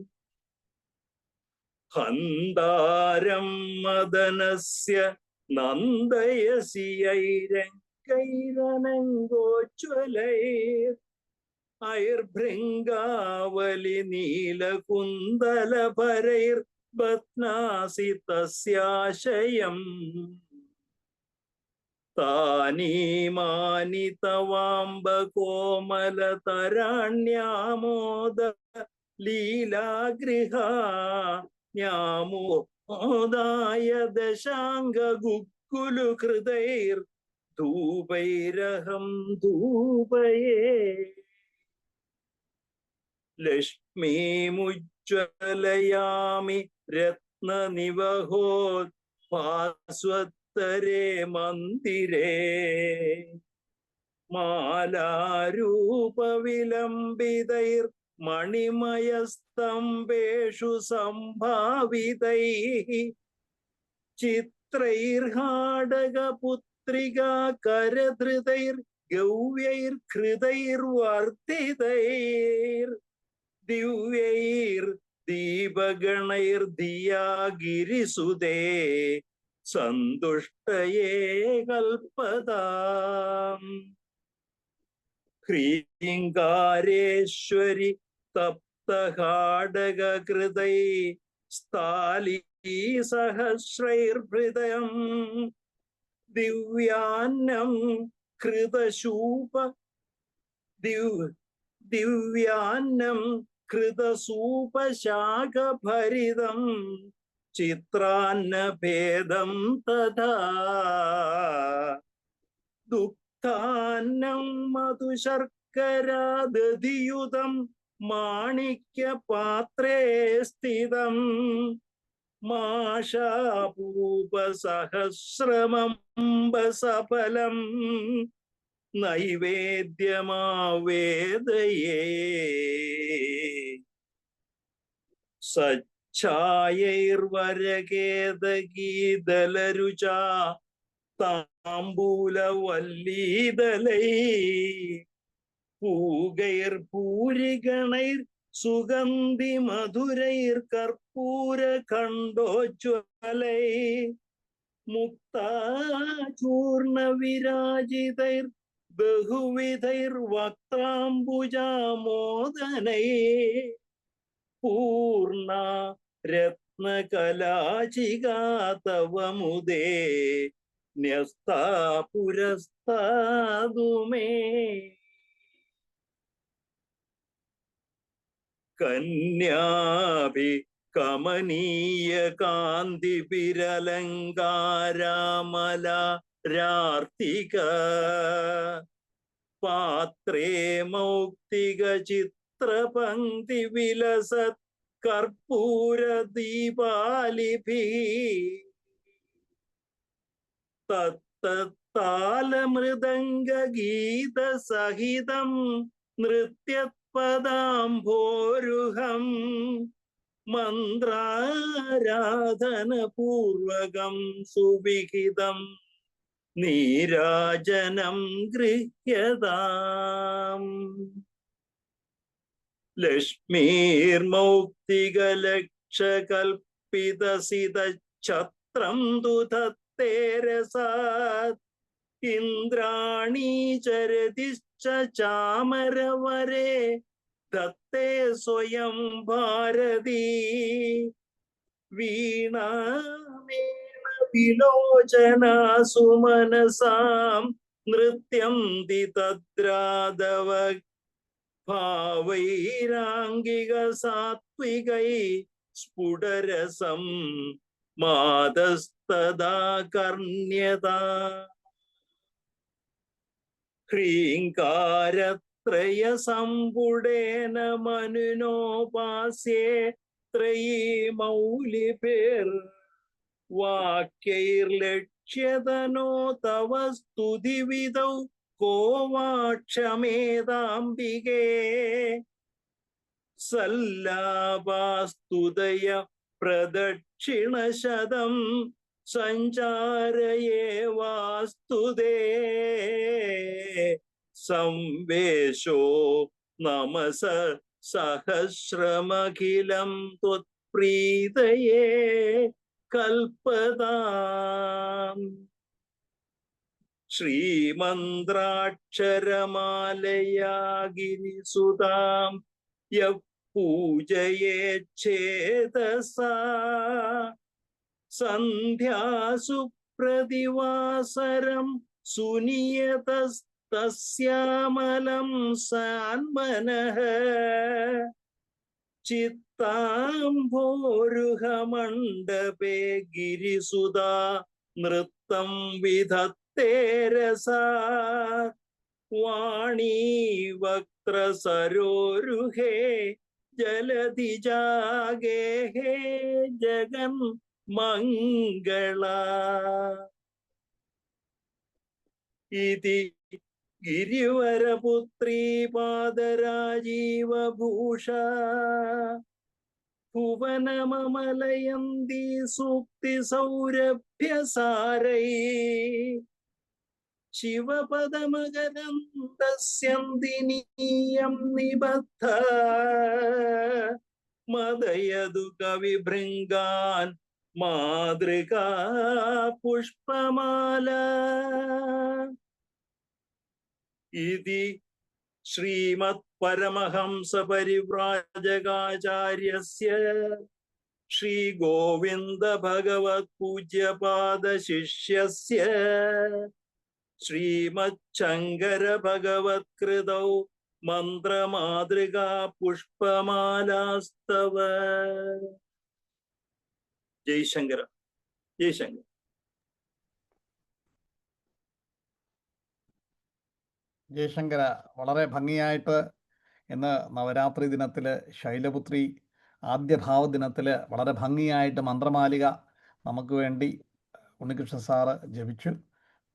ഹന്താരം മദനസ്യ നന്ദയസി ഐരംഗൈരനങ്കോജ്വലൈർ ഐർഭൃംഗാവലി നീലകുന്തലഭരൈർ ബധ്നാസി തസ്യാശയം താനീമാനി തവാംബ കോമലതരാണ്യാമോദ ലീലാഗൃഹ ന്യാമോദായ ദശാംഗ ഗുക്കുലു ഹൃദൈർ ധൂപൈരഹം ധൂപയേ ലക്ഷ്മീമുജ്വലയാമി രത്നനിവഹോ ഭാസ്വത്തരേ മന്ദിരേ മാലാരൂപവിലംബിതൈർ മണിമയസ്തംഭേഷു സംഭാവിതൈഃ ചിത്രൈർഹാടകപുത്രികാ കരധൃതൈർ ഗൗവ്യൈർ ഹൃദൈർവർദ്ധിതൈർ ദിവ്യൈർ ദീപഗണൈർ ധിയാ ഗിരിസുതേ സന്തുഷ്ടയേ കൽപ്പതാം ഹ്രീങ്കാരേശ്വരി തപ്തഹാടകൃതൈ സ്ഥാലീ സഹസ്രൈർഭൃതം ദിവ്യാന്നം കൃതശൂപ ദിവ്യാന്നം കൃതസൂപശാഖഭരിതം ചിത്രാന്നഭേദം തഥാ ദുഃഖാന്നം മധുശർക്കരാദധിയുതം മാണിക്യപാത്രേ സ്ഥിതം മാഷാപൂപസഹസ്രമംബസഫലം നൈവേദ്യമാവേദയേ സച്ഛായൈർവരകേതഗീതലരുചാ താംബൂലവല്ലീദലൈ പൂഗൈർഭൂരിഗണൈർ സുഗന്ധി മധുരൈർ കർപ്പൂര ഖണ്ഡോജ്വലൈ മുക്താചൂർണ വിരാജിതൈർ ബഹുവിധൈർ വക്താംബുജാമോദനൈ പൂർണ രത്നകലാചികാ തവ മുദേ ന്യസ്താ പുരസ്താദുമേ കന്യാഭി കമനീയ കാന്തി വിരലങ്കാരാമല രാർത്തിക പാത്രേ മൗക്തിക ചിത്രപംക്തി വിലസത് കർപ്പൂര ദീപാലിഭി തത്തത്താലമൃദംഗ ഗീത സഹിതം നൃത്യപദാംഭോരുഹം മന്ത്രാരാധന പൂർവകം സുവിഹിതം നീരാജനം ഗൃഹ്യതാം ലക്ഷ്മീർമൗക്തികലക്ഷകൽപ്പിതസിതഛത്രം ദുധത്തേരസാത് ഇന്ദ്രാണീ ചരതിശ്ച ചാമരവരേ ദത്തേ സ്വയം ഭാരതി വീണാമേണ വിലോചന സുമനസാം നൃത്യം ദിതദ്രാദവ ഭാവൈരാംഗിക സാത്വികൈ സ്ഫുടരസം മാതസ്തദാ കർണ്യതാ ഹ്രീങ്കാരത്രയ സംപുടേന മനുനോപാസ്യേ ത്രയീ മൗലിഭിർ വാക്യൈർലക്ഷ്യതനോ തവ സ്തുതിവിദൗ കോ വാക്ഷമേതാംബികേ സല്ലാപാസ്തുതയ പ്രദക്ഷിണശതം സഞ്ചാരയേ വാസ്തുതേ സംവേശോ നമസ സഹസ്രമഖിലം ത്വത്പ്രീതയേ കൽപ്പതാം ശ്രീമന്ത്രാക്ഷരമാലയാ ഗിരിസുതാം യഃ പൂജയേച്ഛേദസാ സന്ധ്യാസു പ്രതിവാസരം സുനിയതസ്തസ്യാമലം സാന്മനഃ ചിത്താംഭോരുഹമണ്ഡപേ ഗിരിസുതാ നൃത്തം വിധത്തേരസാ വാണീ വക്ത്രസരോരുഹേ ജലധിജാഗേഹേ ജഗൻ മംഗള ഇതി ഗിരിവരപുത്രീ പാദരാജീവഭൂഷ ഭുവനമമലയന്തി സൂക്തി സൗരഭ്യസാരൈ ശിവപദമകരന്തസ്യന്തിനീയം നിബദ്ധ മദയതു കവിഭൃംഗാൻ മാതൃകാ പുഷ്പമാല ഇതി ശ്രീമത് പരമഹംസ പരിവ്രാജകാചാര്യസ്യ ശ്രീ ഗോവിന്ദ ഭഗവത് പൂജ്യപാദ ശിഷ്യസ്യ ശ്രീമത് ശങ്കര ഭഗവത് കൃതൗ മന്ത്രമാതൃകാ പുഷ്പമാലാസ്തവ. ജയശങ്കര ജയശങ്കര. ജയശങ്കര, വളരെ ഭംഗിയായിട്ട് ഇന്ന് നവരാത്രി ദിനത്തിൽ ശൈലപുത്രി ആദ്യഭാവ ദിനത്തിൽ വളരെ ഭംഗിയായിട്ട് മന്ത്രമാലിക നമുക്ക് വേണ്ടി ഉണ്ണികൃഷ്ണൻ സാറ് ജപിച്ചു.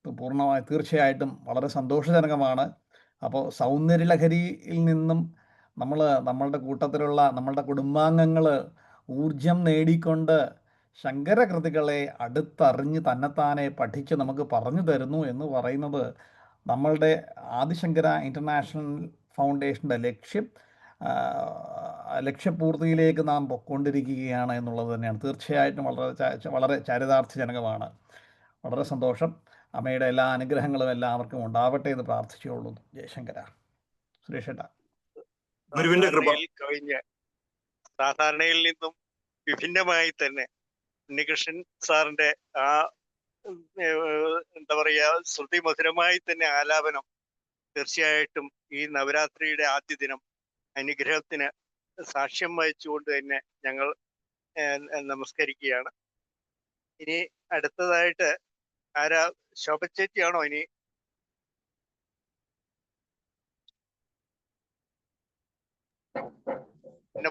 പൂർണ്ണമായി തീർച്ചയായിട്ടും വളരെ സന്തോഷജനകമാണ്. അപ്പോൾ സൗന്ദര്യലഹരിയിൽ നിന്നും നമ്മളുടെ കൂട്ടത്തിലുള്ള നമ്മളുടെ കുടുംബാംഗങ്ങൾ ഊർജം നേടിക്കൊണ്ട് ശങ്കരകൃതികളെ അടുത്തറിഞ്ഞ് തന്നെത്താനെ പഠിച്ച് നമുക്ക് പറഞ്ഞു തരുന്നു എന്ന് പറയുന്നത് നമ്മളുടെ ആദിശങ്കര ഇൻ്റർനാഷണൽ ഫൗണ്ടേഷൻ്റെ ലക്ഷ്യപൂർത്തിയിലേക്ക് നാം പൊയ്ക്കൊണ്ടിരിക്കുകയാണ് എന്നുള്ളത് തന്നെയാണ്. തീർച്ചയായിട്ടും വളരെ ചരിതാർത്ഥജനകമാണ്. വളരെ സന്തോഷം. അമ്മയുടെ എല്ലാ അനുഗ്രഹങ്ങളും എല്ലാവർക്കും ഉണ്ടാവട്ടെ എന്ന് പ്രാർത്ഥിച്ചുകൊള്ളുന്നു. ജയശങ്കര. സുരേഷേട്ടാ. ഗുരുവിന്റെ കൃപ കഴിഞ്ഞ് സാധാരണയിൽ നിന്നും വിഭിന്നമായി തന്നെ ഉണ്ണികൃഷ്ണൻ സാറിന്റെ ആ എന്താ പറയാ, ശ്രുതി മധുരമായി തന്നെ ആലാപനം തീർച്ചയായിട്ടും ഈ നവരാത്രിയുടെ ആദ്യ ദിനം അനുഗ്രഹത്തിന് സാക്ഷ്യം വഹിച്ചുകൊണ്ട് തന്നെ ഞങ്ങൾ നമസ്കരിക്കുകയാണ്. ഇനി അടുത്തതായിട്ട് ആരാ? ശോഭ ചേച്ചിയാണോ ഇനി?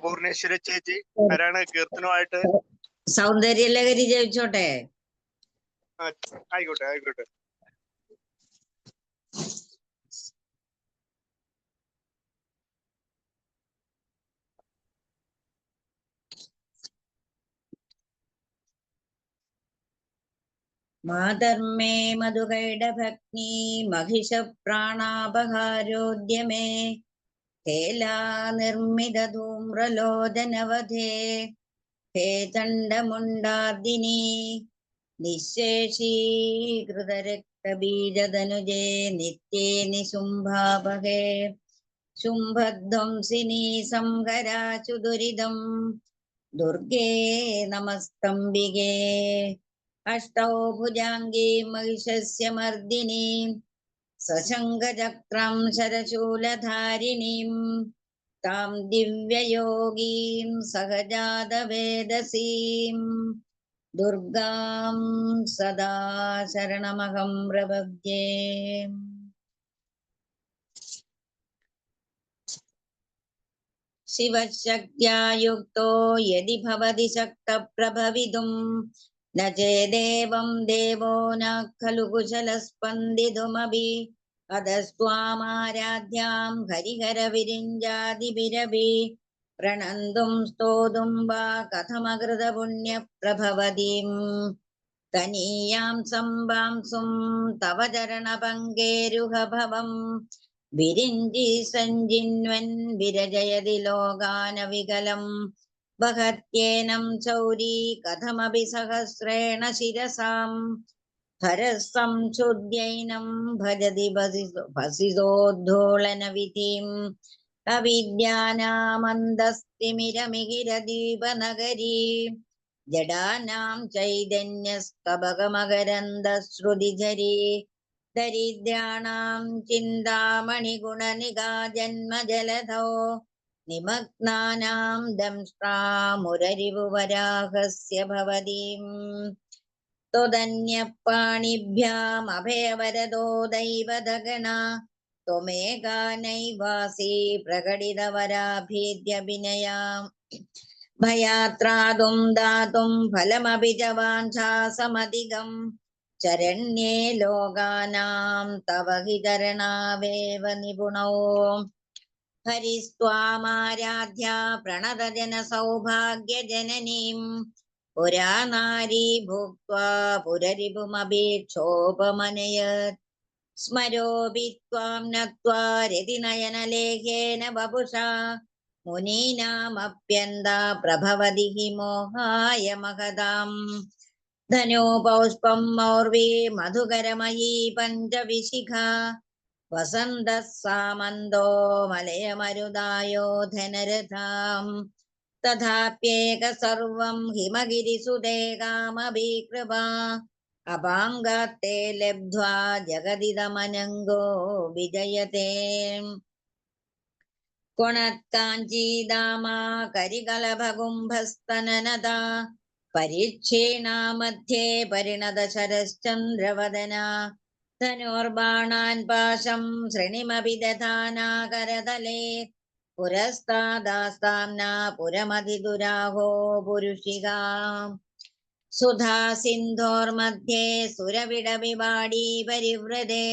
പൂർണേശ്വര ചേച്ചി ആരാണ് കീർത്തനമായിട്ട്? സൗന്ദര്യലഹരി ജപിച്ചോട്ടെ? ആയിക്കോട്ടെ ആയിക്കോട്ടെ. മാതർമേ മധുകൈടഭഗ്നി മഹിഷ പ്രാണാപഹാരോദ്യമേ ഹേലാ നിർമ്മിത ധൂമ്രലോചനവധേ ഹേ ചണ്ഡമുണ്ടാർദിനി നിശേഷീകൃതരക്തബീജതനുജേ നിത്യേ നിശുംഭാപഹേ ശുംഭധ്വംസിനി സംഹരാചു ദുരിതം ദുർഗേ നമസ്തംബികേ അഷ്ടൗ ഭുജാംഗീ മഹിഷസ്യ മർദിനീം സശംഖചക്രം ശരശൂലധാരിണീം താം ദിവ്യയോഗീം സഹജാതവേദസീം ദുർഗാം സദാ ശരണമഹം പ്രപദ്യേ. ശിവശക്ത്യാ യുക്തോ യദി ഭവതി ശക്തപ്രഭവിതും ന ചേദേവം ദേവോ ന ഖലു കുശലസ്പന്ദിതുമപി അധസ്ത്വാമാരാധ്യാം ഹരിഹരവിരിഞ്ചാദിഭിരഭി പ്രണന്തും സ്തോതും വാ കഥമകൃതപുണ്യപ്രഭവതീം തനീയാം സംവാംസും തവ ചരണപങ്കേരുഹഭവം വിരിഞ്ചി സഞ്ജിന്വൻ വിരജയതി ലോകാനവികലം വഹത്യേനം ചൗരീ കഥമപി സഹസ്രേണ ശിരസാം ഹരസംശുദ്ധ്യൈനം ഭജതി ഭസിതോദ്ധോളനവിധിം അവിദ്യാനാമന്ദസ്തിമിരമിഹിരദീപനഗരീ ജഡാനാം ചൈതന്യസ്തബകമകരന്ദശ്രുതിധരീ ദരിദ്രാണാം ചിന്താമണിഗുണനികാ ജന്മജലധോ നിമഗ്നാനാം ദംഷ്ട്രാമുരരിവുവരാഹസ്യ ഭവതീം ത്വദന്യപാണിഭ്യാം അഭയവരദോ ദൈവദഗണ ത്വമേകാ നൈവാസി പ്രകടിതവരാഭീദ്യഭിനയാം ഭയാത്രാതും ദാതും ഫലമപി ച വാഞ്ഛാസമധികം ശരണ്യേ ലോകാനാം തവ ഹി ചരണാവേവ നിപുണോ ഹരിസ്ത്വാമാരാധ്യ പ്രണതജന സൗഭാഗ്യജനനീം പുരാ നാരീ ഭുക്ത്വാ പുരരിപുമഭീക്ഷോപമനയത് സ്മരോപി ത്വാം നത്വാ രതിനയനലേഖേന വപുഷാ മുനീനാമപ്യന്ത പ്രഭവതി ഹി മോഹായ മഹതാം ധനോപൗഷ്പം മൗർവീ മധുകരമയീ പഞ്ചവിശിഖ വസന്തഃ സാമന്തോ മലയമരുദായോ ധനരഥാം തഥാപ്യേക സർവം ഹിമഗിരിസുതേ കാമഭീകൃപാ അപാംഗത്തെ ലബ്ധ്വാ ജഗദിദമനംഗോ വിജയതേ കൊണത്കാഞ്ചീദാമാ കരികലഭകുംഭസ്തനനതാ പരിച്ഛേണാ മധ്യേ പരിണത ശരശ്ചന്ദ്രവദന ധനുർബാണാൻ പാശം ശ്രേണിമപി ദധാനാകരതലേ പുരസ്താദാസ്താംനാ പുരമതിദുരാഹോ പുരുഷികാ സുധാ സിന്ധോർമധ്യേ സുരവിടവിവാടീ പരിവ്രതേ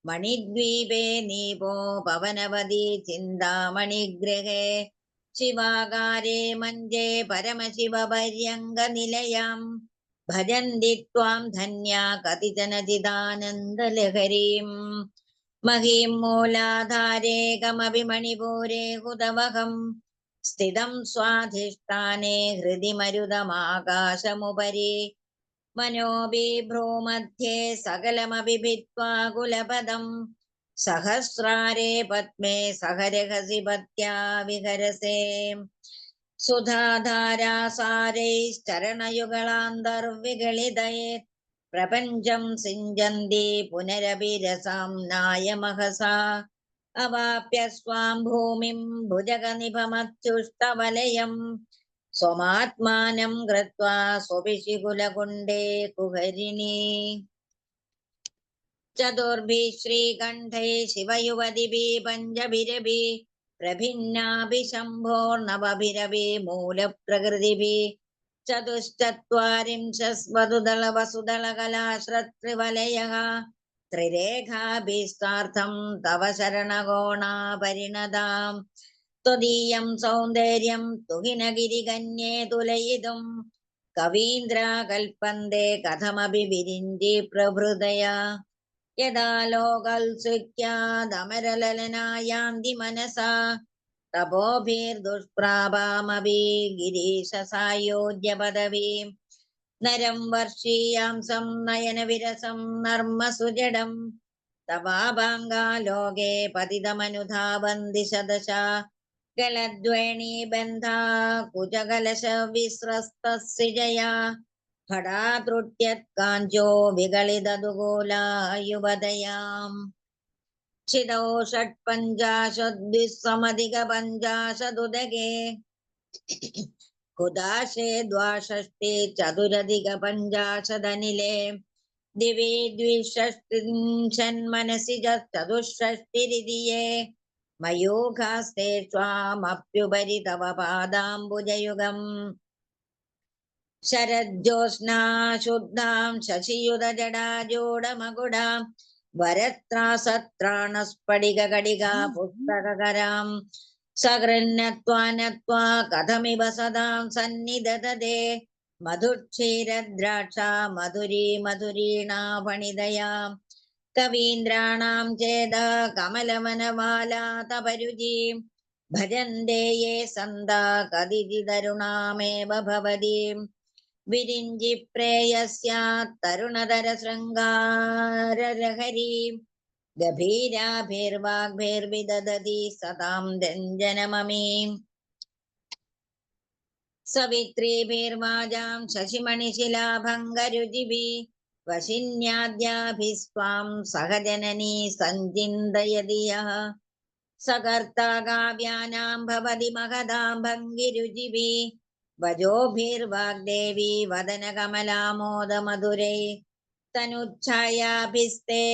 മണിദ്വീപേ നീപോ പവനവതി ചിന്താമണിഗ്രഹേ ശിവാകാരേ മഞ്ജേ പരമശിവപര്യങ്കനിലയാം ഭജന്തി ത്വാം ധന്യാ കതിചന ചിദാനന്ദലഹരീം മഹീം മൂലാധാരേ കമപി മണിപൂരേ ഹുതവഹം സ്ഥിതം സ്വാധിഷ്ഠാനേ ഹൃദി മരുതമാകാശമുപരി മനോബിഭ്രൂമധ്യേ സകലമപി ഭിത്വാ കുലപദം സഹസ്രാരേ പത്മേ സഹരഹസി പത്യാ വിഹരസേ സുധാധാരാസാരൈശ്ചരണയുഗളാന്തർവിഗളിതയേ പ്രപഞ്ചം സിഞ്ചന്തി പുനരഭിരസാം നായമഹസാ അവാപ്യ സ്വാം ഭൂമിം ഭുജഗനിഭമത്യുഷ്ടവലയം സ്വമാത്മാനം കൃത്വാ സ്വപിശികുലകുണ്ഡേ കുഹരിണീ ചതുർഭിः ശ്രീകണ്ഠൈ ശിവയുവതിഭിः പഞ്ചഭിരഭിः പ്രഭിന്നാഭിശംഭോർനവഭിരഭിः മൂലപ്രകൃതിഭിः ചതുശ്ചത്വാരിംശസ്വതുദളവസുദളകലാശ്രത്രിവലയഃ ത്രിരേഖാഭിസ്താർത്ഥം തവ ശരണഗോണാപരിണതാം ത്വദീയം സൗന്ദര്യം തുഹിനഗിരികന്യേ തുലയിതും കവീന്ദ്രാകൽപ്പന്തേ കഥമപി വിരിഞ്ചി പ്രഭൃതയാ യദാ ലോകൽസൃക്യാദമരലലനായാന്തി മനസാ തപോഭിർദുഷ്പ്രാപാമപി ഗിരീശസായോജ്യ പദവീം നരം വർഷീയാംസം നയനവിരസം നർമ്മസുജടം തവാഭാംഗാലോകേ പതിതമനുധാവന്തി ശതശാ ഗലദ്വേണീ ബന്ധാ കുജകലശ വിസ്രസ്തസിജയാ ഭടാതൃട്യത്കാഞ്ചോ വിഗളിതദുകൂലായുവദയാം ചിദോ ഷട്പഞ്ചാശദ്വിസ്സമധിക പഞ്ചാശദുദകേ കുദാശേ ദ്വാഷഷ്ടി ചതുരധിക പഞ്ചാശദനിലേ ദിവി ദ്വിഷഷ്ടിൻഷന്മനസി ചതുഷ്ഷഷ്ടിരിതിയേ മയൂഖാസ്തേ സ്വാമപ്യുപരി തവ പാദാംബുജയുഗം ശരജ്യോത്സ്നാ ശുദ്ധാം ശശിയുതജടാജൂഢമകുടാം വരത്രാസത്രാണസ്ഫടികകടികാ പുസ്തകകരാം സകൃന്നത്വാനത്വാ കഥമിവ സദാം സന്നിധതതേ മധുക്ഷീരദ്രാക്ഷാ മധുരീ മധുരീണാപണിതയാം കവീന്ദ്രാണാം ചേത കമലവനമാലാതപരുചീം ഭജന്തേ യേ സന്താ കദിതിതരുണാമേവ ഭവതീം വിരിഞ്ചി പ്രേയസ്യാ തരുണതര ശൃംഗാരരഹരീം ഗഭീരാഭിർവാഗ്ഭിർവിദദതി സതാം രഞ്ജനമമീം സവിത്രീഭിർവാജാം ശശിമണിശിലാഭംഗരുചിഭിः വശിന്യാദ്യാഭിസ്ത്വാം സഹജനനീ സഞ്ചിന്തയതി യഃ സകർത്താ കാവ്യാനാം ഭവതി മഹതാം ഭംഗിരുചിഭിः വജോഭിർവാഗ്ദേവി വദനകമലാമോദമധുരൈ തനുച്ഛായാഭിസ്തേ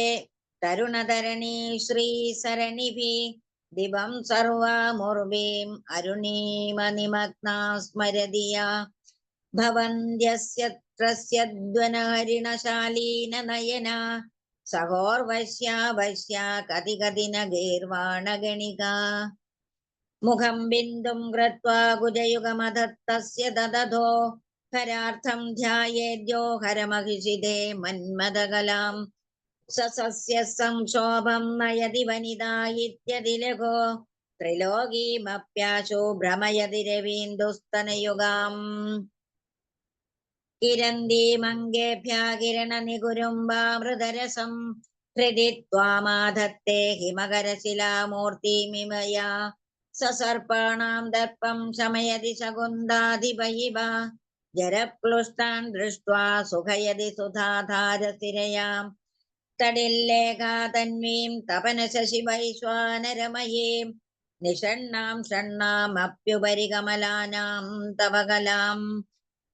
തരുണതരണീ ശ്രീസരണിഭിः ദിവം സർവാമുർവീം അരുണീമനിമഗ്നാ സ്മരതി യാ ഭവന്ത്യസ്യ ത്രസ്യദ്വനഹരിണശാലീനനയനാ സഹോർവശ്യാ വശ്യാ കതികതിന ഗീർവാണഗണികാ മുഖം ബിന്ദും കൃത്വാ കുജയുഗമധത്തസ്യ ദദധോ ഹരാർത്ഥം ധ്യായേദ്യോ ഹരമഹിഷിതേ മന്മദകലാം സസ്യ സംക്ഷോഭം നയതി വനിതാ ഇത്യതിലഘോ ത്രിലോകീമപ്യാശോ ഭ്രമയതി രവീന്ദുസ്തനയുഗാം കിരന്തീമംഗേഭ്യാ കിരണനികുരുംബാമൃതരസം ഹൃദി ത്വാമാധത്തേ ഹിമകരശിലാമൂർത്തിമിമയാ സസർപ്പാണാം ദർപ്പം ശമയതി ശകുന്ദാധിപയിവ ജരക്ലുഷ്ടാൻ ദൃഷ്ട്വാ സുഖയതി സുധാധാരസ്ഥിരയാം തടില്ലേഖാ തന്വീം തപനശശി വൈശ്വാനരമയീം നിഷണ്ണാം ഷണ്ണാമപ്യുപരി കമലാനാം തവ കലാം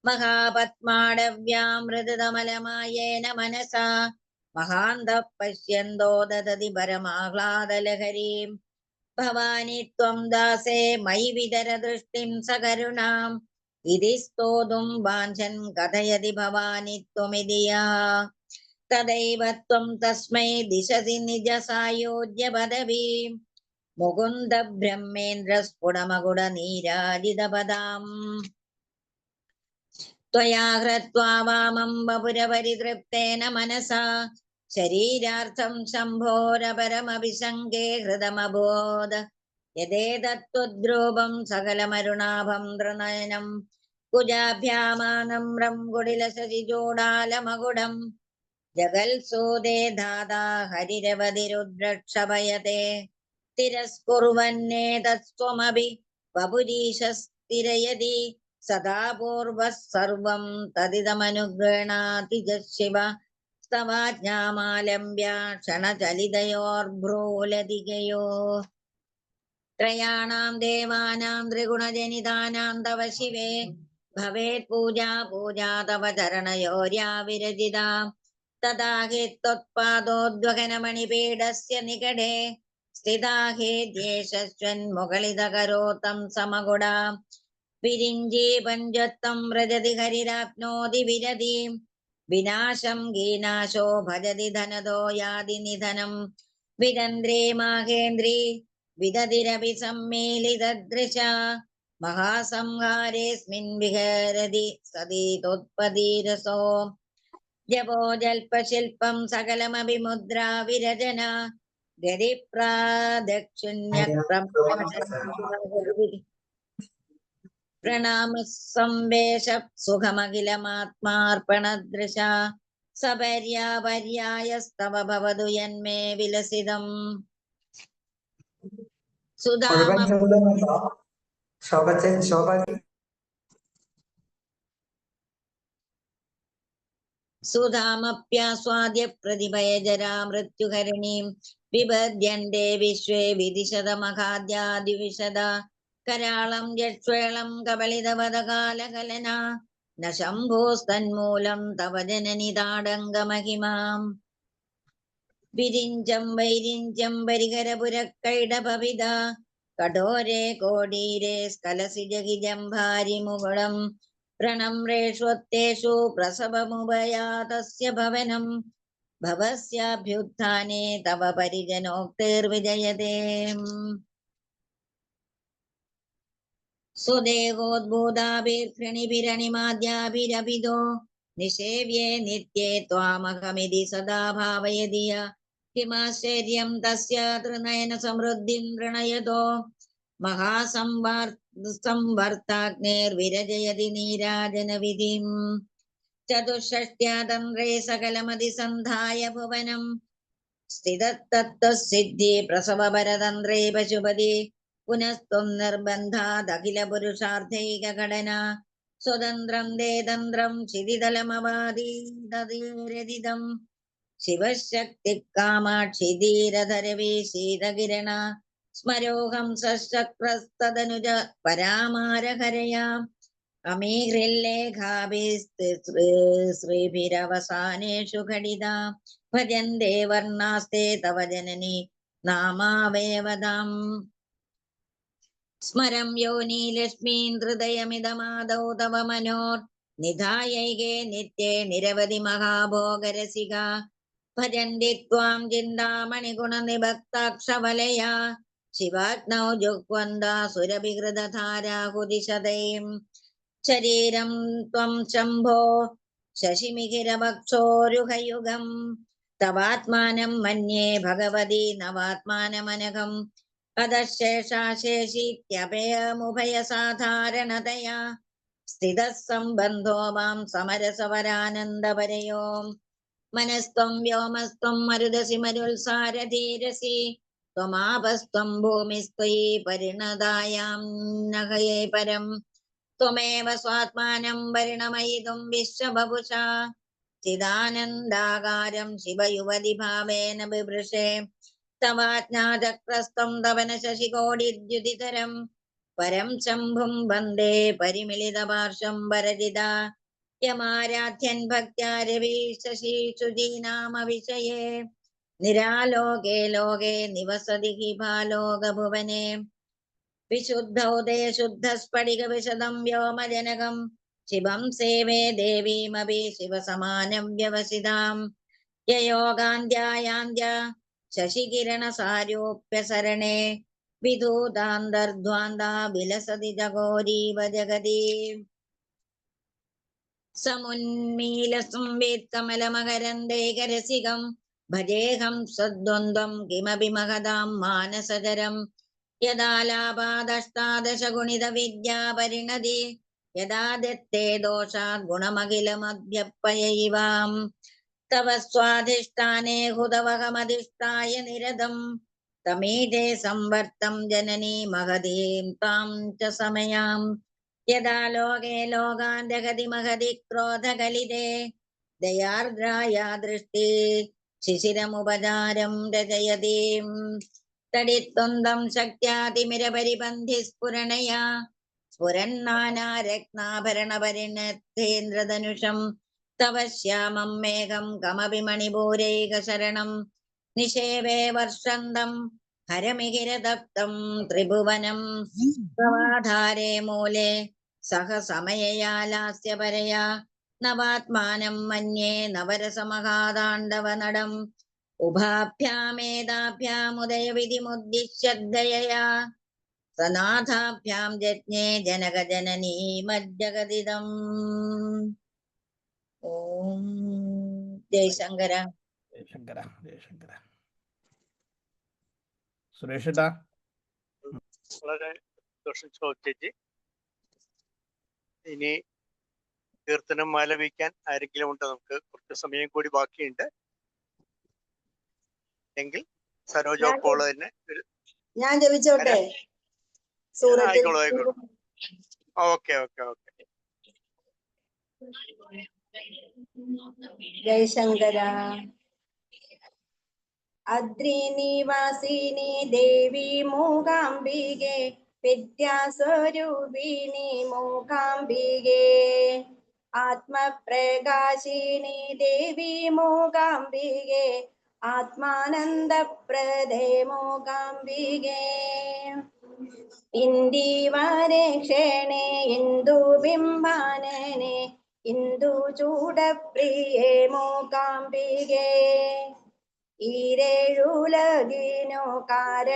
മഹാപത്മാടവ്യാം മൃദുതമലമായേന മനസാ മഹാന്തഃ പശ്യന്തോ ദദതി പരമാഹ്ലാദലഹരീം ഭവാനി ത്വം ദാസേ മയി വിതര ദൃഷ്ടിം സകരുണാം ഇതി സ്തോതും വാഞ്ചൻ കഥയതി ഭവാനി ത്വമിതി യഃ തദൈവ ത്വം തസ്മൈ ദിശസി നിജ സായോജ്യ പദവീം മുകുന്ദ ബ്രഹ്മേന്ദ്ര സ്ഫുടമകുട നീരാജിത പദാം ത്വയാ ഹൃത്വാ വാമം വപുരപരിതൃപ്തേന മനസാ ശരീരാർത്ഥം ശംഭോരപരമഭിശങ്കേ ഹൃദമബോധ യദേതത്വദ്രൂപം സകലമരുണാഭം ത്രിനയനം കുജാഭ്യാമാനമ്രം കുടിലശശിചൂടാലമകുടം ജഗൽസൂദേ ധാതാ ഹരിരവതിരുദ്രക്ഷഭയത്തെ തിരസ്കുർവന്നേതസ്ത്വമഭി വപുരീശസ്തിരയതി സദാ പൂർവഃ സർവം തദിതമനുഗൃണാതി ശിവ स्तवाज्ञामालम्ब्य क्षणचलितयोर्भ्रूलतिकयो त्रयाणां देवानां त्रिगुणजनितानां तव शिवे भवेत् पूजा पूजा तव चरणयोर्या विरजिता तदा हि त्वत्पादोद्वहनमणिपीडस्य निकटे स्थिता हि द्येषस्वन्मुखलितकरो तं समगुणा विरिञ्जी पञ्चत्वं व्रजति हरिराप्नोति विरतिं विनाशं गीनाशो भजति धनदो याति निधनं विरन्द्रे माहेन्द्री विदतिरपि सम्मीलितदृशा महासंहारेऽस्मिन् विहरति सती तोत्पदीरसो जपो जल्पशिल्पं सकलमपि मुद्रा विरजना गदिप्रादक्षिण्य प्रणामः संवेश सुखमखिलमात्मार्पणदृशा सपर्यापर्यायस्तव भवतु यन्मे विलसितम् മുഴുവൻ ചൊല്ലുന്നുണ്ടോ? ശോഭ सुधामप्यास्वाद्य प्रतिभयजरा मृत्युहरिणीं बिभद्यन्ते विश्वे विदिशतमखाद्यादिविशदा करालं यक्ष्वेलं कबलितवदकालकलना न शम्भोस्तन्मूलं तव जननि ताडङ्गमहिमाम् विरिञ्चं वैरिञ्चं परिहरपुरकैडपविदा कठोरे कोडीरे स्खलसि जगिजम्भारिमुकुळम् प्रणम्रेष्वत्तेषु प्रसवमुभयातस्य भवनं भवस्याभ्युत्थाने तव परिजनोक्तिर्विजयते सुदेहोद्भूताभिर्घृणिभिरणिमाद्याभिरभिदो निषेव्ये नित्ये त्वामहमिति सदा भावयति य किमाश्चर्यं तस्य त्रिनयन समृद्धिं वृणयतो महासंवर्ताग्नेर्विरजयति नीराजनविधिम् चतुष्षष्ट्या तन्त्रे सकलमधिसन्धाय भुवनं स्थितत्तत्त्वसिद्धि प्रसवपरतन्त्रे पशुपति पुनस्त्वं निर्बन्धादखिलपुरुषार्थैकघटना स्वतन्त्रं ते तन्त्रं क्षितितलमवादीदधिरदिदम् शिवशक्तिः कामाक्षि धीरधरवी शीतकिरणा स्मरोऽहं सशक्रस्तदनुज परामारहरया अमीघ्रिल्लेखाभिस्त्रीभिरवसानेषु घटिता भजन्ते वर्णास्ते तव जननी नामावयवदाम् स्मरं योनिलक्ष्मीं हृदयमिदमादौ तव मनोर्निधायैके नित्ये निरवधि महाभोगरसिका भजन्ति त्वां चिन्तामणिगुणनिभक्ताक्षवलया शिवाग्नौ जुह्वन्दा सुरभिहृतधाराहुदिशतैं शरीरं त्वं शम्भो शशिमिहिरवक्षोरुहयुगं तवात्मानं मन्ये भगवती नवात्मानमनघम् अधशेषाशेषीत्यभयमुभयसाधारणतया स्थितः सम्बन्धो मां समरसवरानन्दपरयो मनस्त्वं व्योमस्त्वं मरुदसि मरुल्सारधीरसि त्वमापस्त्वं भूमिस्त्वयि परिणदायां नगये परं त्वमेव स्वात्मानं परिणमयितुं विश्वबभुषा चिदानन्दाकारं शिवयुवति भावेन बिभृशे तवाज्ञाचक्रस्तं तवन शशिकोटिद्युतितरं परं शम्भुं वन्दे परिमिलितपार्श्वं वरजिता यमाराध्यन् भक्त्या रविशशिशुचीनामविषये निरालोके लोके निवसति हि भालोकभुवने विशुद्धौदे शुद्धस्फटिकविशदं व्योमजनकं शिवं सेवे देवीमपि शिवसमानं व्यवसितां ययोगान्ध्यायान्ध्या शशिकिरणसारूप्यसरणे विधूतान्तर्ध्वान्ता विलसति जगोरीव जगति समुन्मीलसंवेत्कमलमकरन्दैकरसिकं भजेऽहं सद्वन्द्वं किमपि महदां मानसचरं यदालापादष्टादशगुणितविद्यापरिणति यदा दत्ते दोषात् गुणमखिलमध्यपयैवाम् तव स्वाधिष्ठाने हुतवहमधिष्ठाय निरतं तमीते संवर्तं जननी महतीं तां च समयां यदा लोके लोकान् जगति महति क्रोधकलिते ദയാർദ്രായ ദൃഷ്ടി ശിശിരമുപചാരം രചയതീം തടിത്വന്തം ശക്യാതിമിരപരിപന്ഥി സ്ഫുരണയാ സ്ഫുരന്നാനാരത്നാഭരണപരിണത്തേന്ദ്രധനുഷം തവ ശ്യാമം മേഘം കമപി മണിപൂരൈകശരണം നിഷേവേ വർഷന്തം ഹരമിഹിരതപ്തം ത്രിഭുവനം പ്രവാധാരേ മൂലേ സഹ സമയയാ ലാസ്യപരയാ നവാത്മാനം മന്യേ നവരസമഹാതാണ്ഡവനടം ഉഭാഭ്യാമേതാഭ്യാമുദയവിധിമുദ്ദിശ്യദ്ദയയാ സനാഥാഭ്യാം ജജ്ഞേ ജനകജനനീ മജ്ജഗദിദം. ഓം ജയശങ്കര. ജയശങ്കര ജയശങ്കര. സുരേഷ് ഏട്ടാ. വളരെ സന്തോഷം ചേച്ചി. ഇനി കീർത്തനം ആലപിക്കാൻ ആരെങ്കിലും ഉണ്ട്? നമുക്ക് കുറച്ച് സമയം കൂടി ബാക്കിയുണ്ട് എങ്കിൽ സരോജ പോള് തന്നെ ഞാൻ ജപിച്ചോട്ടെ? ആയിക്കോളൂ ആയിക്കോളൂ. Okay okay okay. ജയശങ്കര. അദ്രിനിവാസിനി ദേവി മൂകാംബികെ വിദ്യാസ്വരൂപിണി മൂകാംബികെ ആത്മപ്രകാശിനി ദേവി മൂകാംബികെ ആത്മാനന്ദപ്രദേ മൂകാംബികെ ഇന്ദീവാരെ ക്ഷേണേ ഇന്ദുബിംബാനനെ ഇന്ദുചൂടപ്രിയേ മൂകാംബികെ ഈരേഴുലകിനോ കാരണഭൂതയായി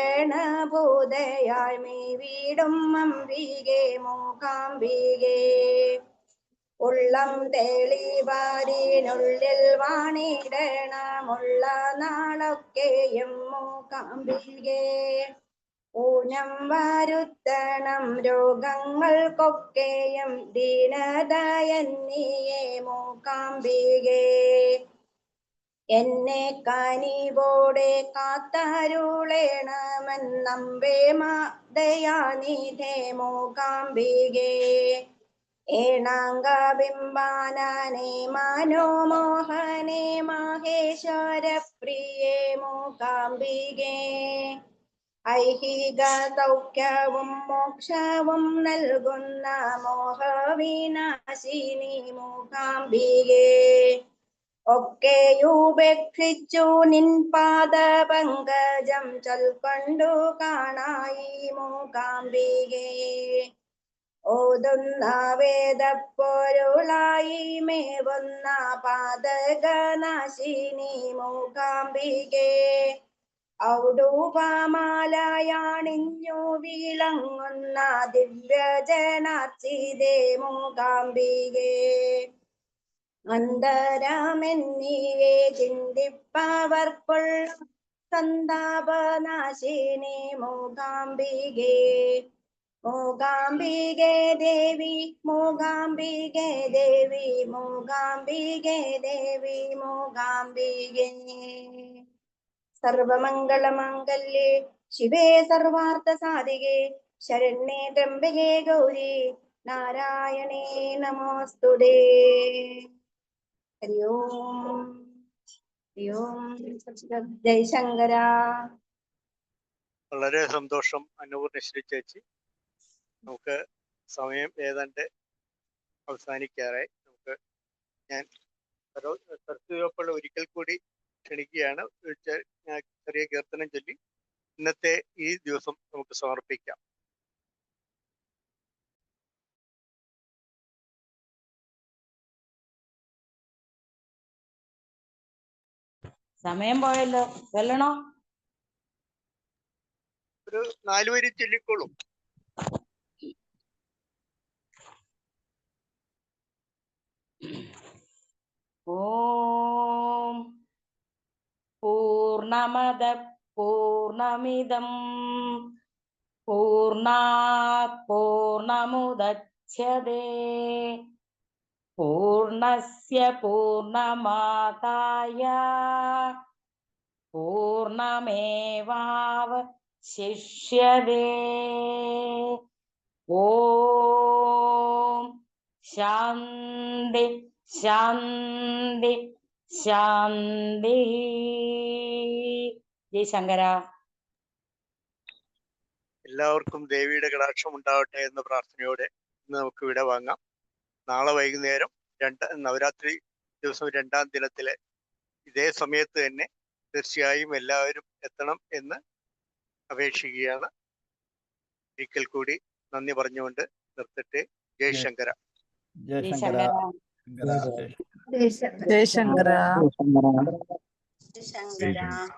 വീടും അംബികെ മൂകാംബികെ ഉള്ളം തെളിവാരിനുള്ളിൽ വാണിടണമുള്ള നാളൊക്കെയും മൂകാംബികെ ഊനം വരുത്തണം രോഗങ്ങൾക്കൊക്കെയും ദീനദയന്നിയേ മൂകാംബികെ എന്നെ കനിവോടെ കാത്തരുളേണമെന്നമ്പേ ദയാനിധേ മൂകാംബികെ ഏണാംഗബിംബാനനെ മനോമോഹനെ മഹേശ്വര പ്രിയേ മൂകാംബികെ ഐഹിക സൗഖ്യവും മോക്ഷവും നൽകുന്ന മോഹവിനാശിനി മൂകാംബികെ ഒക്കെയുപേക്ഷിച്ചു നിൻ പാദപങ്കജം ചൊൽക്കൊണ്ടു കാണായി മൂകാംബികെ ഓതുന്ന വേദപ്പൊരുളായി മേവുന്ന പാതകനാശിനി മൂകാംബികെ ഔഡൂപമാലയാണിഞ്ഞു വിളങ്ങുന്ന ദിവ്യജനാർച്ചിതേ മൂകാംബികെ അന്തരമെന്നിയെ ചിന്തിപ്പവർക്കുള്ള സന്താപനാശിനി മൂകാംബികെ മൂകാംബികെ ദേവി മൂകാംബികെ ദേവി മൂകാംബികെ ദേവി മൂകാംബികെ സർവമംഗളമംഗല്യേ ശിവേ സർവാർത്ഥസാധികേ ശരണ്യേ ത്രംബകേ ഗൗരി നാരായണേ നമോസ്തുതേ. ഹരി ഓം ഹരി ഓം. ജയശങ്കര. വളരെ സന്തോഷം അന്നപൂർണേശ്വരി ചേച്ചി. നമുക്ക് സമയം ഏതാണ്ട് അവസാനിക്കാറായി. നമുക്ക് ഞാൻ സരസ്വതിയോപ്പുള്ള ഒരിക്കൽ കൂടി ക്ഷണിക്കുകയാണ്. ചെറിയ കീർത്തനം ചൊല്ലി ഇന്നത്തെ ഈ ദിവസം നമുക്ക് സമർപ്പിക്കാം. സമയം പോയല്ലോ, ചൊല്ലണോ? ഒരു 4 വരി ചൊല്ലിക്കോളൂ. ഓം പൂർണ്ണമദ പൂർണ്ണമിദം പൂർണ്ണാത് പൂർണ്ണമുദച്യതേ പൂർണ്ണസ്യ പൂർണ്ണമാദായ പൂർണ്ണമേവാവശിഷ്യതേ. ഓം ശാന്തി ശാന്തി ശാന്തി. ജയ് ശങ്കര. എല്ലാവർക്കും ദേവിയുടെ കടാക്ഷം ഉണ്ടാവട്ടെ എന്ന പ്രാർത്ഥനയോടെ ഇന്ന് നമുക്ക് ഇവിടെ വാങ്ങാം. നാളെ വൈകുന്നേരം നവരാത്രി ദിവസം 2-ാം ദിനത്തിലെ ഇതേ സമയത്ത് തന്നെ തീർച്ചയായും എല്ലാവരും എത്തണം എന്ന് അപേക്ഷിക്കുകയാണ്. ഒരിക്കൽ കൂടി നന്ദി പറഞ്ഞുകൊണ്ട് നിർത്തട്ടെ. ജയ് ശങ്കര. ജയ ജയ് ശങ്കര. ശങ്കര. ശങ്കര. ജയശങ്കര. ശങ്കര.